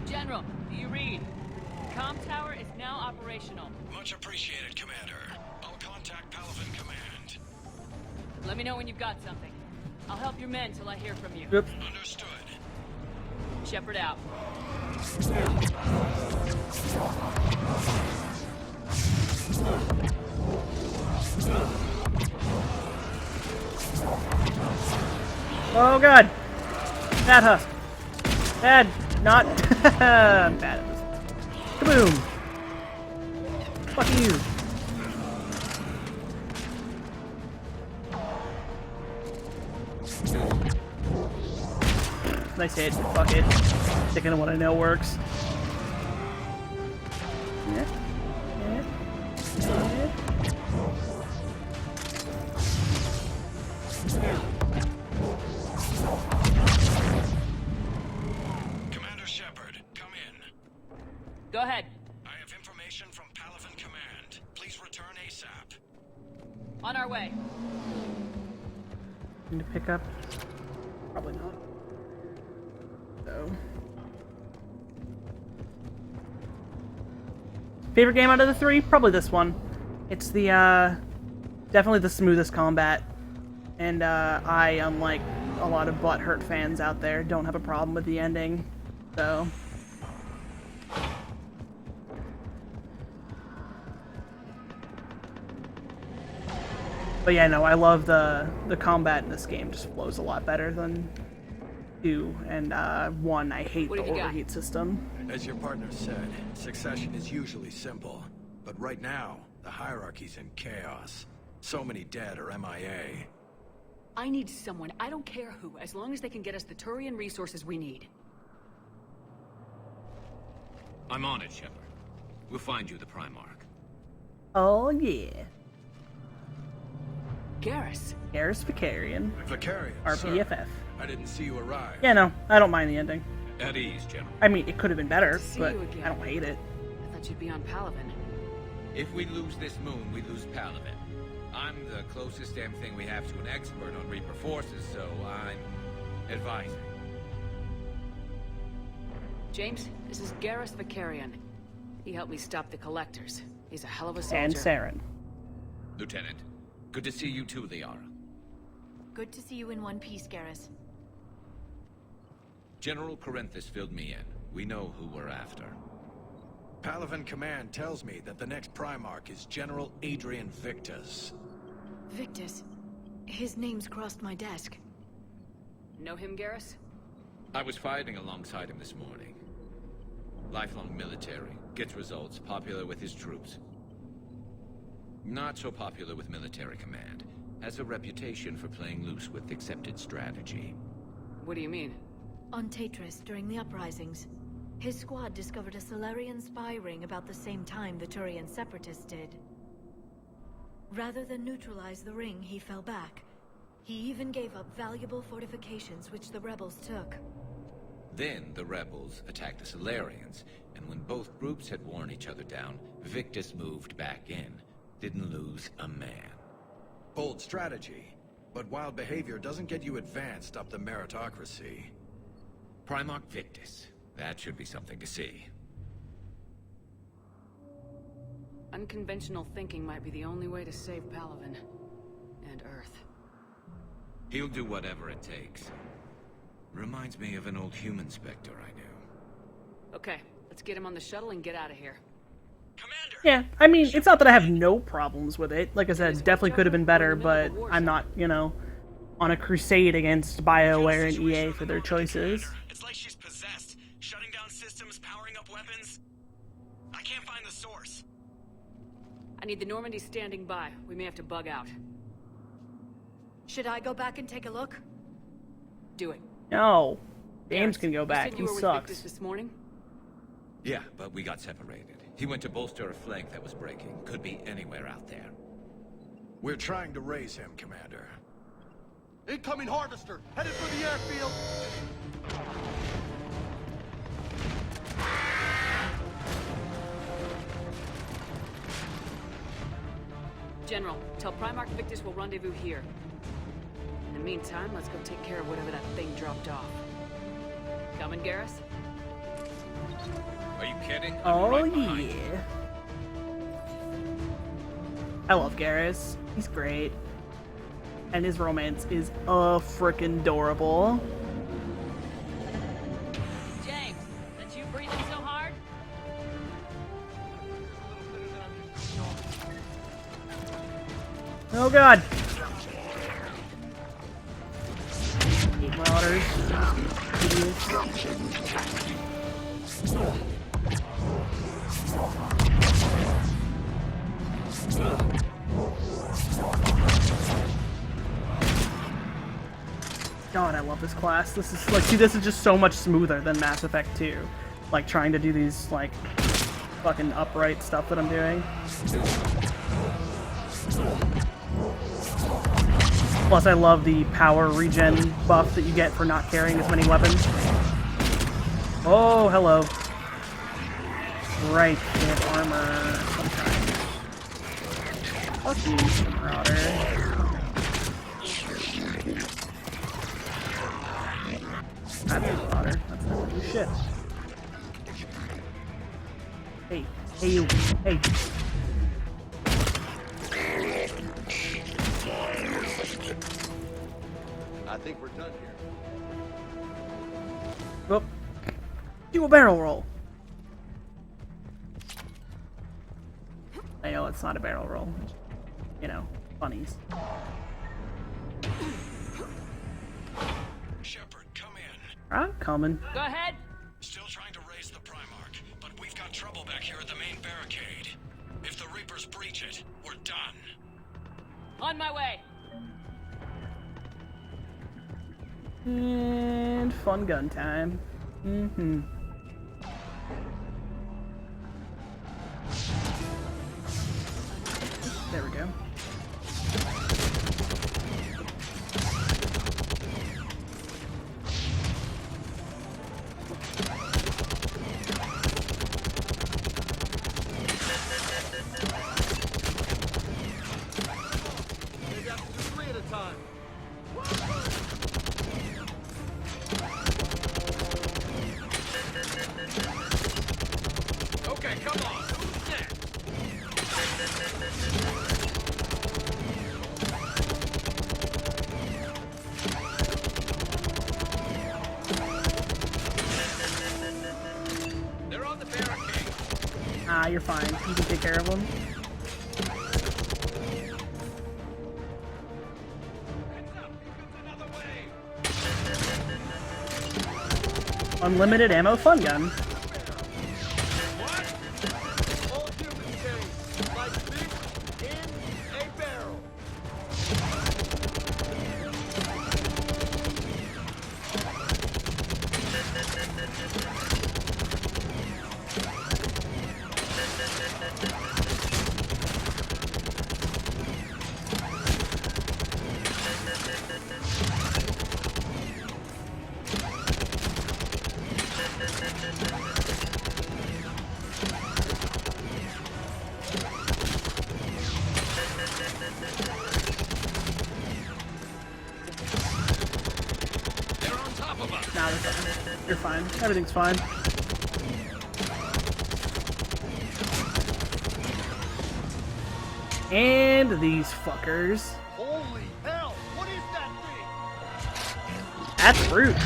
General, do you read? The comm tower is now operational. Much appreciated, Commander. I'll contact Palaven Command. Let me know when you've got something. I'll help your men till I hear from you. Yep. Understood. Shepard out. Oh god! Bad husk. Bad. Not. I'm bad at this. Kaboom! Fuck you. Nice hit. Fuck it. Sticking to what I know works. Yeah. Commander Shepard, come in. Go ahead. I have information from Palaven Command. Please return ASAP. On our way. Need to pick up? Probably not. So. Favorite game out of the three? Probably this one. It's the, definitely the smoothest combat. And, I, unlike a lot of butthurt fans out there, don't have a problem with the ending. So. But yeah, no, I love the combat in this game. Just flows a lot better than 2, and 1, I hate the overheat system. As your partner said, succession is usually simple. But right now, the hierarchy's in chaos. So many dead or MIA. I need someone, I don't care who, as long as they can get us the Turian resources we need. I'm on it, Shepard. We'll find you the Primarch. Oh, yeah. Garrus. Garrus Vicarian. Vicarian, RPFF. sir. I didn't see you arrive. Yeah, no, I don't mind the ending. At ease, General. I mean, it could have been better, but I don't hate it. I thought you'd be on Palaven. If we lose this moon, we lose Palaven. I'm the closest damn thing we have to an expert on Reaper forces, so I'm advising. James, this is Garrus Vicarian. He helped me stop the Collectors. He's a hell of a soldier. And Saren. Lieutenant, good to see you too, Liara. Good to see you in one piece, Garrus. General Corinthus filled me in. We know who we're after. Palaven Command tells me that the next Primarch is General Adrian Victus. Victus. His name's crossed my desk. Know him, Garrus? I was fighting alongside him this morning. Lifelong military, gets results, popular with his troops. Not so popular with military command. Has a reputation for playing loose with accepted strategy. What do you mean? On Tatris, during the uprisings, his squad discovered a Solarian spy ring about the same time the Turian Separatists did. Rather than neutralize the ring, he fell back. He even gave up valuable fortifications which the rebels took. Then the rebels attacked the Solarians, and when both groups had worn each other down, Victus moved back in. Didn't lose a man. Bold strategy, but wild behavior doesn't get you advanced up the meritocracy. Primarch Victus. That should be something to see. Unconventional thinking might be the only way to save Palaven. And Earth. He'll do whatever it takes. Reminds me of an old human Spectre I knew. Okay, let's get him on the shuttle and get out of here. Yeah, I mean, it's not that I have no problems with it. Like I said, definitely could have been better, but I'm not, you know, on a crusade against BioWare and EA for their choices. It's like she's possessed, shutting down systems, powering up weapons. I can't find the source. I need the Normandy standing by. We may have to bug out. Should I go back and take a look? Do it. No. James can go You back. said He you were with sucks. Victus this morning? Yeah, but we got separated. He went to bolster a flank that was breaking. Could be anywhere out there. We're trying to raise him, Commander. Incoming harvester, headed for the airfield. General, tell Primarch Victus we'll rendezvous here. In the meantime, let's go take care of whatever that thing dropped off. Coming, Garrus? Are you kidding? Oh, yeah. I love Garrus. He's great. And his romance is frickin' adorable. James, that you breathing so hard? Oh god! 8 marauders. God, I love this class. This is like, see, this is just so much smoother than Mass Effect 2. Like trying to do these like fucking upright stuff that I'm doing. Plus, I love the power regen buff that you get for not carrying as many weapons. Oh, hello. Right, they have armor sometimes. Fuck you, Marauder. That's a Marauder. That's not do shit. Hey, hey you, hey. I think we're done here. Oh. Do a barrel roll. I know it's not a barrel roll. You know, funnies. Shepard, come in. I'm coming. Go ahead. Still trying to raise the Primarch, but we've got trouble back here at the main barricade. If the Reapers breach it, we're done. On my way. And fun gun time. Mm-hmm. There we go. Maybe I can do 3 at a time. Okay, come on. Who's next? They're on the barricade. Ah, you're fine. You can take care of them. Unlimited ammo fun gun. All humans carry like fish in a barrel. Nah, you're fine. Everything's fine. And these fuckers. Holy hell! What is that thing? That's fruit.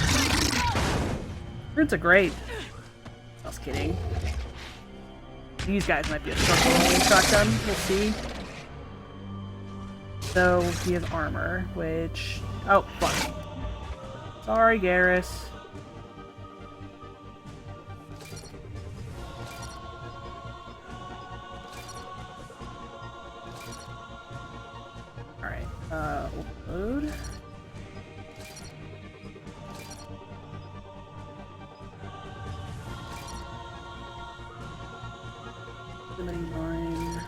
Fruits are great. I was kidding. These guys might be a structural only shotgun. We'll see. So he has armor, which... Oh, fuck. Sorry, Garrus. Alright, load. Limiting line.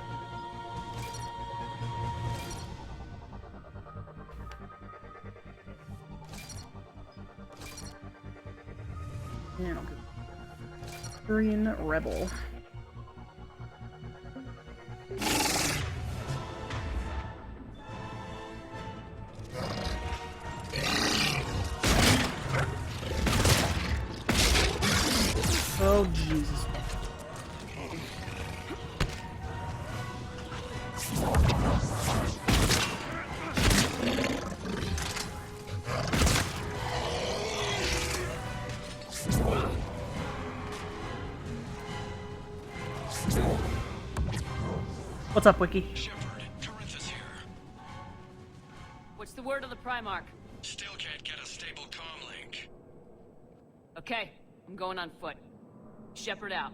Yeah, I'll go. Green Rebel. Oh, Jesus. What's up, Wiki? Shepard, Corinthus here. Primarch. Still can't get a stable comm link. Okay, I'm going on foot. Shepard out.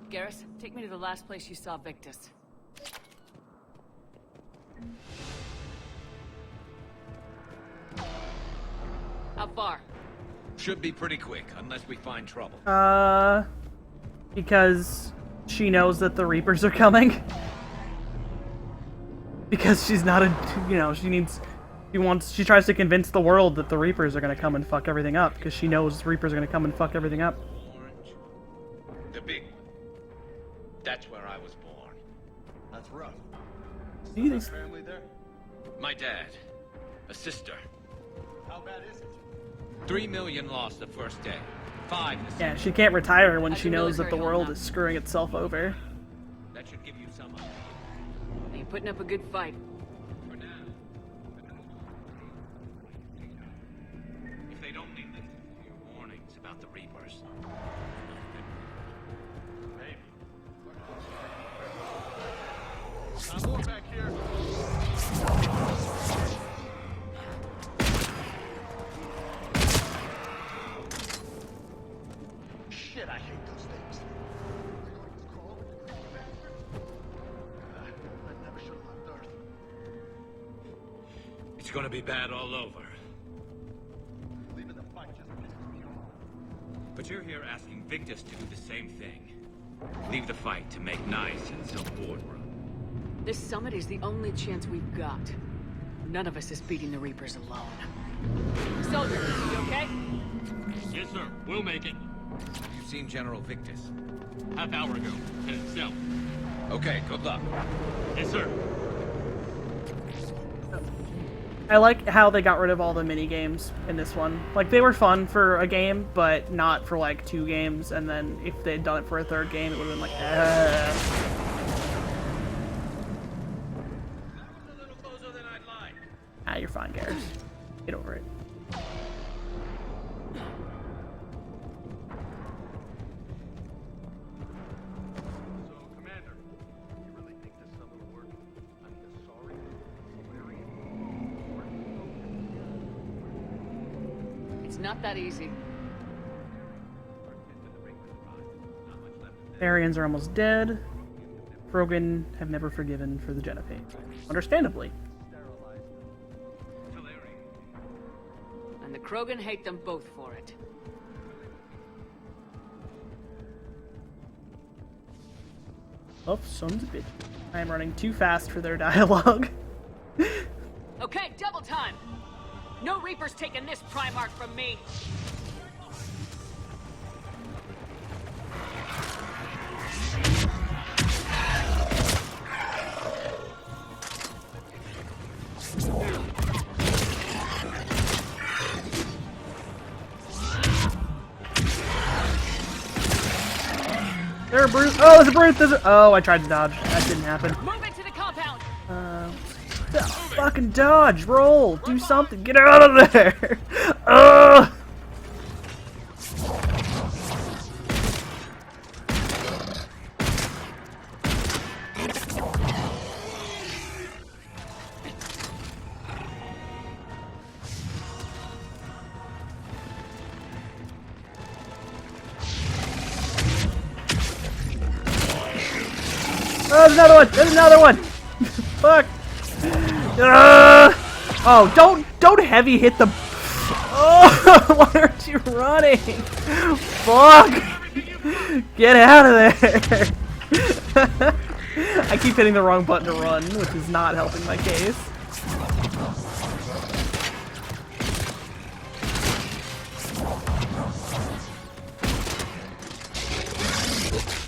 Garrus, take me to the last place you saw Victus. How far? Should be pretty quick, unless we find trouble. Because she knows that the Reapers are coming. Because she's not she tries to convince the world that the Reapers are gonna come and fuck everything up, because she knows the Reapers are gonna come and fuck everything up. The big one. That's where I was born. That's rough. See these Family there? My dad. A sister. How bad is it? 3 million lost the first day. 5 the Yeah, second. she can't retire when How's she your knows that the military world holding is screwing itself over. That should give you some idea. You're putting up a good fight. For now. If they'd only listened to your warnings about the Reapers. Maybe. More back here. Shit, I hate those things. I never should have left Earth. It's gonna be bad all over. Leaving the fight just pisses me off. But you're here asking Victus to do the same thing. Leave the fight to make nice in some boardroom. This summit is the only chance we've got. None of us is beating the Reapers alone. Soldier, you okay? Yes, sir. We'll make it. Have you seen General Victus? Half hour ago. Headed south. Okay, good luck. Yes, sir. I like how they got rid of all the mini games in this one. Like, they were fun for a game, but not for like 2 games, and then if they'd done it for a 3rd game, it would have been like, Ah, you're fine, Garrus. Get over it. So, Commander, you really think this summit will work? I mean, sorry, It's not that easy. Arians are almost dead. Krogan have never forgiven for the Genophage. Understandably. And the Krogan hate them both for it. Oh, sons of bitch. I am running too fast for their dialogue. Okay, double time! No Reapers taking this Primarch from me! There's a brute. Oh, there's a brute. Oh, I tried to dodge. That didn't happen. Move into the compound! Fucking dodge. Roll. Do something. Get out of there. Ugh. Oh, there's another one! There's another one! Fuck! Oh, don't heavy hit the... Oh, why aren't you running? Fuck! Get out of there! I keep hitting the wrong button to run, which is not helping my case.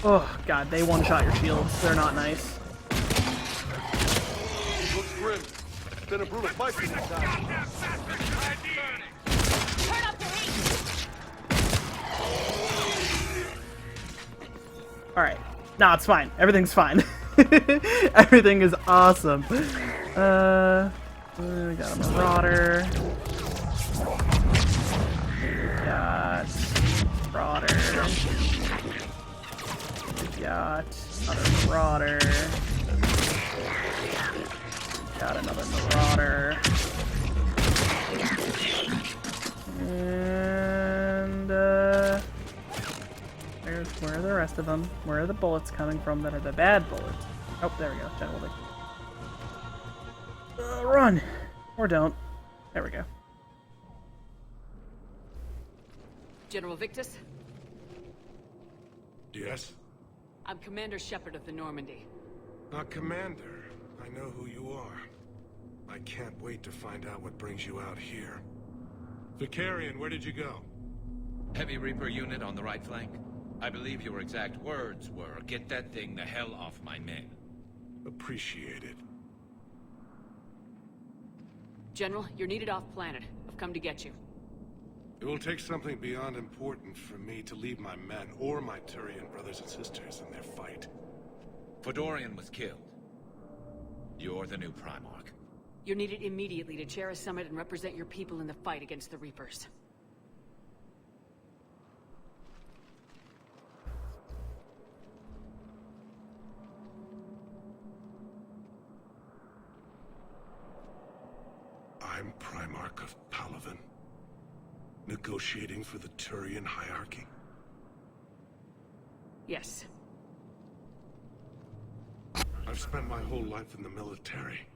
Oh, God, they one-shot your shields. They're not nice. Looks grim. Been a brutal fight for this time. Turn up the heat! Alright. Nah, it's fine. Everything's fine. Everything is awesome. We got a Marauder. We got Marauder. We got another Marauder. We got another Marauder. And, where are the rest of them? Where are the bullets coming from that are the bad bullets? Oh, there we go. General Victus. Run! Or don't. There we go. General Victus? Yes? I'm Commander Shepard of the Normandy. Commander. I know who you are. I can't wait to find out what brings you out here. Vicarian, where did you go? Heavy Reaper unit on the right flank. I believe your exact words were, "Get that thing the hell off my men." Appreciate it. General, you're needed off-planet. I've come to get you. It will take something beyond important for me to leave my men or my Turian brothers and sisters in their fight. Fedorian was killed. You're the new Primarch. You're needed immediately to chair a summit and represent your people in the fight against the Reapers. I'm Primarch of Palaven. Negotiating for the Turian hierarchy? Yes. I've spent my whole life in the military.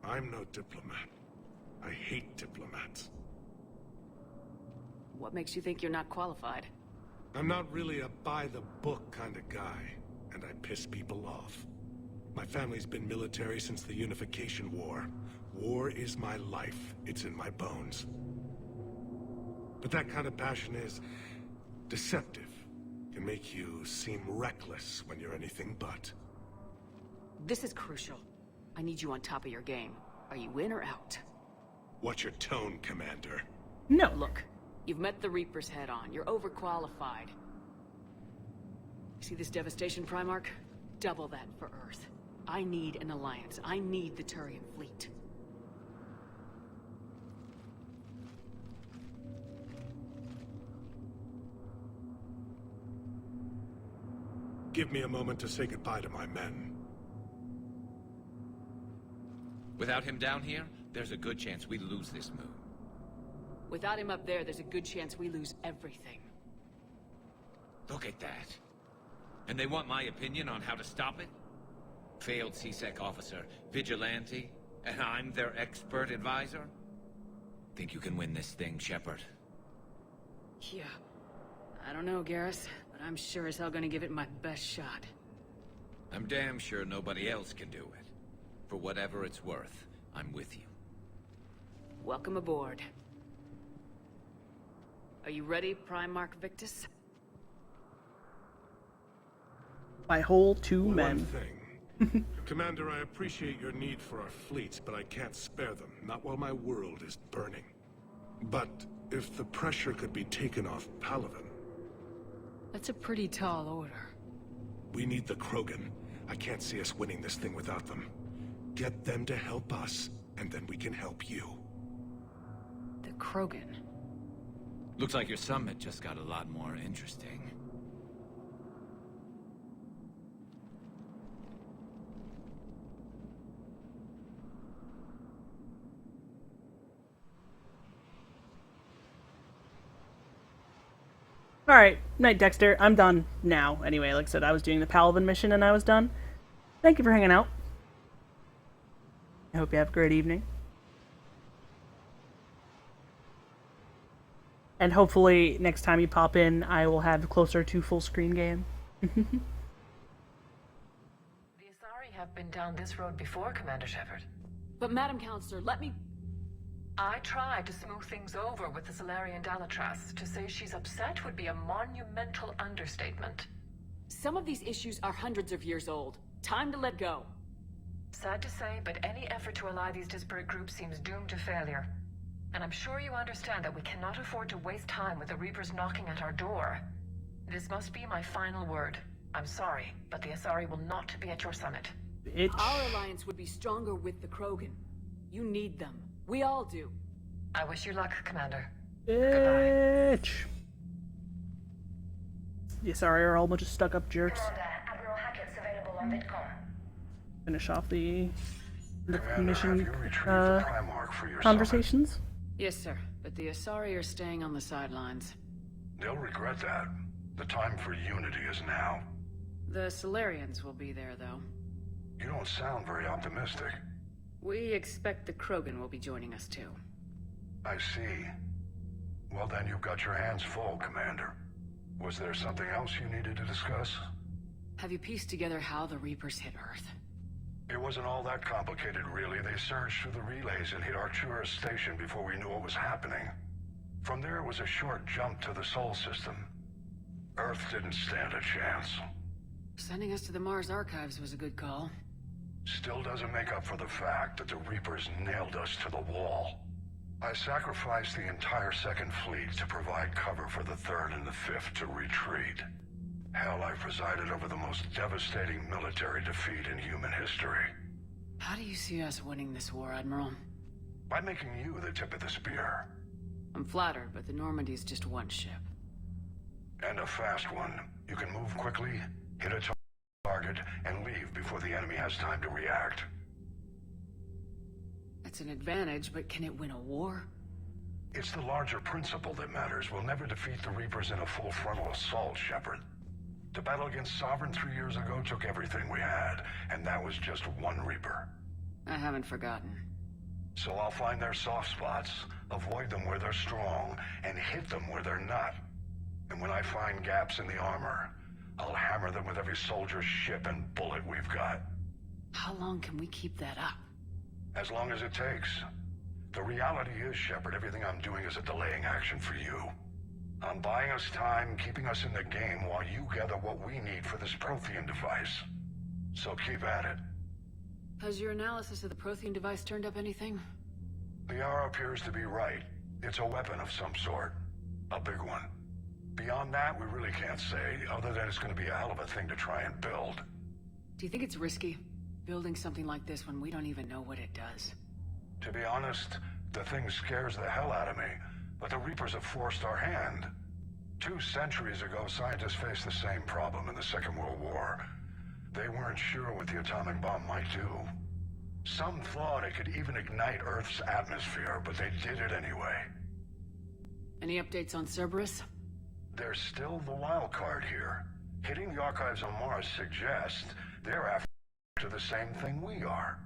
I'm no diplomat. I hate diplomats. What makes you think you're not qualified? I'm not really a by-the-book kind of guy, and I piss people off. My family's been military since the Unification War. War is my life. It's in my bones. But that kind of passion is deceptive. Can make you seem reckless when you're anything but. This is crucial. I need you on top of your game. Are you in or out? Watch your tone, Commander. No. Look, you've met the Reapers head-on. You're overqualified. See this devastation, Primarch? Double that for Earth. I need an alliance. I need the Turian fleet. Give me a moment to say goodbye to my men. Without him down here, there's a good chance we lose this move. Without him up there, there's a good chance we lose everything. Look at that. And they want my opinion on how to stop it? Failed CSEC officer, vigilante, and I'm their expert advisor? Think you can win this thing, Shepard? Yeah. I don't know, Garrus, but I'm sure as hell gonna give it my best shot. I'm damn sure nobody else can do it. For whatever it's worth, I'm with you. Welcome aboard. Are you ready, Primarch Victus? My whole two men. One thing. Commander, I appreciate your need for our fleets, but I can't spare them. Not while my world is burning. But if the pressure could be taken off Palaven... That's a pretty tall order. We need the Krogan. I can't see us winning this thing without them. Get them to help us, and then we can help you. The Krogan? Looks like your summit just got a lot more interesting. Alright, night Dexter. I'm done now. Anyway, like I said, I was doing the Palaven mission and I was done. Thank you for hanging out. I hope you have a great evening. And hopefully, next time you pop in, I will have closer to full screen game. The Asari have been down this road before, Commander Shepard. But Madam Counselor, let me... I tried to smooth things over with the Solarian Dalatras. To say she's upset would be a monumental understatement. Some of these issues are hundreds of years old. Time to let go. Sad to say, but any effort to ally these disparate groups seems doomed to failure. And I'm sure you understand that we cannot afford to waste time with the Reapers knocking at our door. This must be my final word. I'm sorry, but the Asari will not be at your summit. Our alliance would be stronger with the Krogan. You need them. We all do. I wish you luck, Commander. Bitch. The Asari are all a bunch of stuck-up jerks. Commander, Admiral Hackett's available on VidCom. Finish off the The Commander, have mission you retrieved the Primarch for your conversations? Yes, sir. But the Asari are staying on the sidelines. They'll regret that. The time for unity is now. The Solarians will be there, though. You don't sound very optimistic. We expect the Krogan will be joining us, too. I see. Well then, you've got your hands full, Commander. Was there something else you needed to discuss? Have you pieced together how the Reapers hit Earth? It wasn't all that complicated, really. They surged through the relays and hit Arcturus Station before we knew what was happening. From there, it was a short jump to the Sol system. Earth didn't stand a chance. Sending us to the Mars Archives was a good call. Still doesn't make up for the fact that the Reapers nailed us to the wall. I sacrificed the entire Second Fleet to provide cover for the Third and the Fifth to retreat. Hell, I presided over the most devastating military defeat in human history. How do you see us winning this war, Admiral? By making you the tip of the spear. I'm flattered, but the Normandy's just one ship. And a fast one. You can move quickly, hit a target, and leave before the enemy has time to react. That's an advantage, but can it win a war? It's the larger principle that matters. We'll never defeat the Reapers in a full frontal assault, Shepard. The battle against Sovereign 3 years ago took everything we had, and that was just one Reaper. I haven't forgotten. So I'll find their soft spots, avoid them where they're strong, and hit them where they're not. And when I find gaps in the armor, I'll hammer them with every soldier, ship, and bullet we've got. How long can we keep that up? As long as it takes. The reality is, Shepard, everything I'm doing is a delaying action for you. I'm buying us time, keeping us in the game while you gather what we need for this Prothean device. So keep at it. Has your analysis of the Prothean device turned up anything? Liara appears to be right. It's a weapon of some sort. A big one. Beyond that, we really can't say, other than it's going to be a hell of a thing to try and build. Do you think it's risky, building something like this when we don't even know what it does? To be honest, the thing scares the hell out of me, but the Reapers have forced our hand. 2 centuries ago, scientists faced the same problem in the Second World War. They weren't sure what the atomic bomb might do. Some thought it could even ignite Earth's atmosphere, but they did it anyway. Any updates on Cerberus? There's still the wild card here. Hitting the archives on Mars suggests they're after the same thing we are.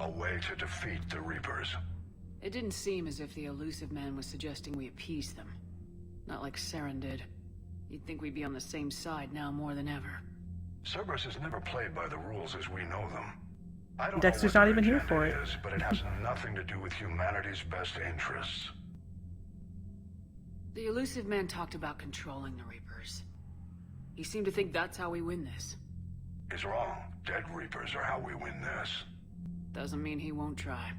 A way to defeat the Reapers. It didn't seem as if the elusive man was suggesting we appease them. Not like Saren did. You'd think we'd be on the same side now more than ever. Cerberus has never played by the rules as we know them. I don't Dexter's know what not even their here for it. agenda is, but it has nothing to do with humanity's best interests. The elusive man talked about controlling the Reapers. He seemed to think that's how we win this. He's wrong. Dead Reapers are how we win this. Doesn't mean he won't try.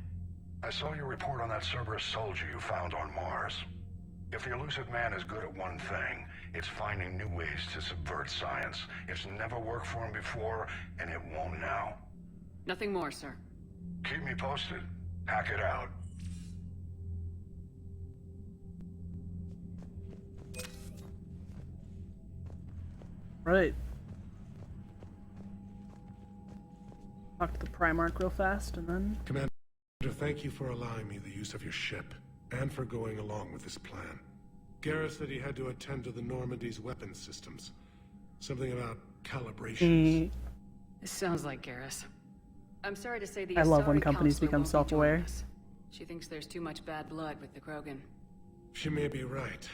I saw your report on that Cerberus soldier you found on Mars. If the elusive man is good at one thing, it's finding new ways to subvert science. It's never worked for him before, and it won't now. Nothing more, sir. Keep me posted. Hack it out. Right. Talk to the Primarch real fast, and then... Commander, thank you for allowing me the use of your ship, and for going along with this plan. Garrus said he had to attend to the Normandy's weapons systems. Something about calibrations. This sounds like Garrus. I'm sorry to say the I love when Asari companies counselor become won't be self-aware. joining us. She thinks there's too much bad blood with the Krogan. She may be right,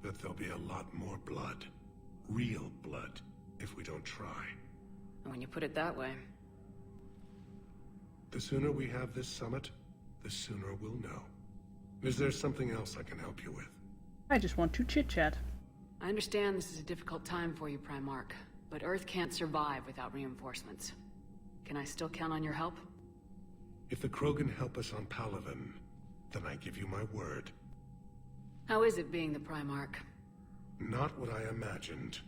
but there'll be a lot more blood. Real blood, if we don't try. And when you put it that way... The sooner we have this summit, the sooner we'll know. Is there something else I can help you with? I just want to chit-chat. I understand this is a difficult time for you, Primarch, but Earth can't survive without reinforcements. Can I still count on your help? If the Krogan help us on Palaven, then I give you my word. How is it being the Primarch? Not what I imagined.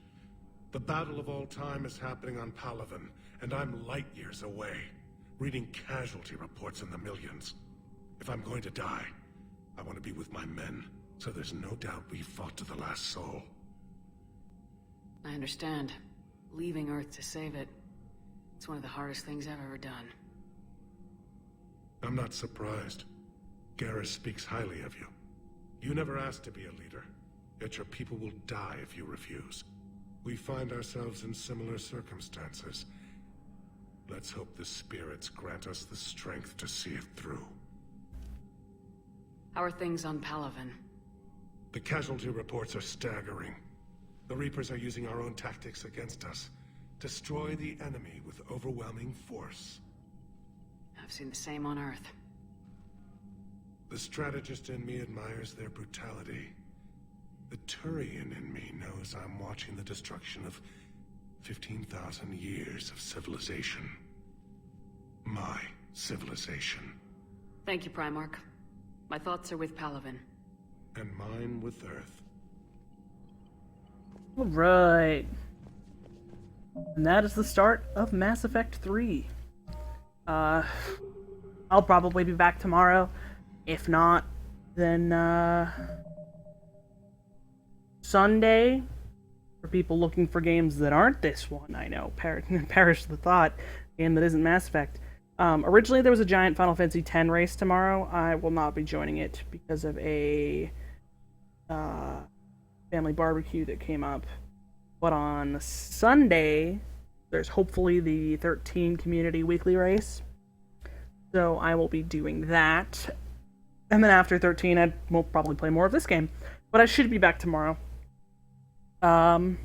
The battle of all time is happening on Palaven, and I'm light years away, reading casualty reports in the millions. If I'm going to die, I want to be with my men, so there's no doubt we fought to the last soul. I understand. Leaving Earth to save it. It's one of the hardest things I've ever done. I'm not surprised. Garrus speaks highly of you. You never asked to be a leader, yet your people will die if you refuse. We find ourselves in similar circumstances. Let's hope the spirits grant us the strength to see it through. How are things on Palaven? The casualty reports are staggering. The Reapers are using our own tactics against us. Destroy the enemy with overwhelming force. I've seen the same on Earth. The strategist in me admires their brutality. The Turian in me knows I'm watching the destruction of 15,000 years of civilization. My civilization. Thank you, Primarch. My thoughts are with Palaven. And mine with Earth. Alright. And that is the start of Mass Effect 3. I'll probably be back tomorrow. If not, then Sunday, for people looking for games that aren't this one. I know, perish the thought, game that isn't Mass Effect. Originally there was a giant Final Fantasy X race tomorrow. I will not be joining it because of a family barbecue that came up. But on Sunday, there's hopefully the 13 community weekly race. So I will be doing that. And then after 13, I will probably play more of this game. But I should be back tomorrow. I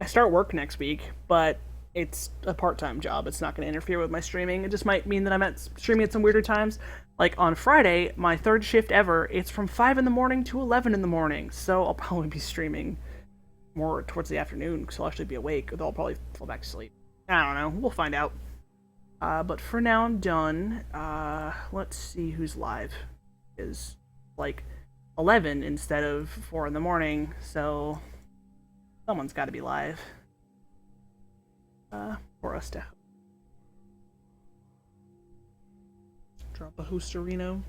start work next week, but it's a part-time job. It's not going to interfere with my streaming. It just might mean that I'm streaming at some weirder times. Like on Friday, my third shift ever, it's from 5 in the morning to 11 in the morning. So I'll probably be streaming more towards the afternoon, because I'll actually be awake, or I'll probably fall back to sleep. I don't know. We'll find out. But for now, I'm done. Let's see who's live. Is like 11 instead of 4 in the morning, so someone's got to be live for us to drop a hosterino.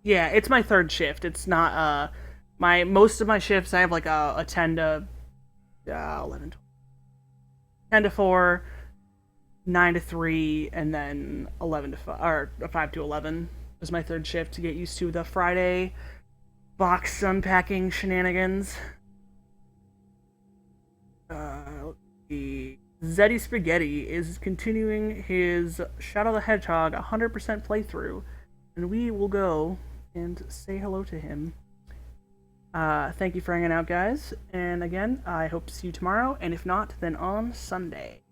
Yeah, it's my third shift. It's not most of my shifts I have like a 10 to 11 10 to 4, 9 to 3, and then 11 to 5, or 5 to 11 is my third shift to get used to the Friday box unpacking shenanigans. Let's see. Zeddy Spaghetti is continuing his Shadow the Hedgehog 100% playthrough, and we will go and say hello to him. Thank you for hanging out, guys, and again, I hope to see you tomorrow, and if not, then on Sunday.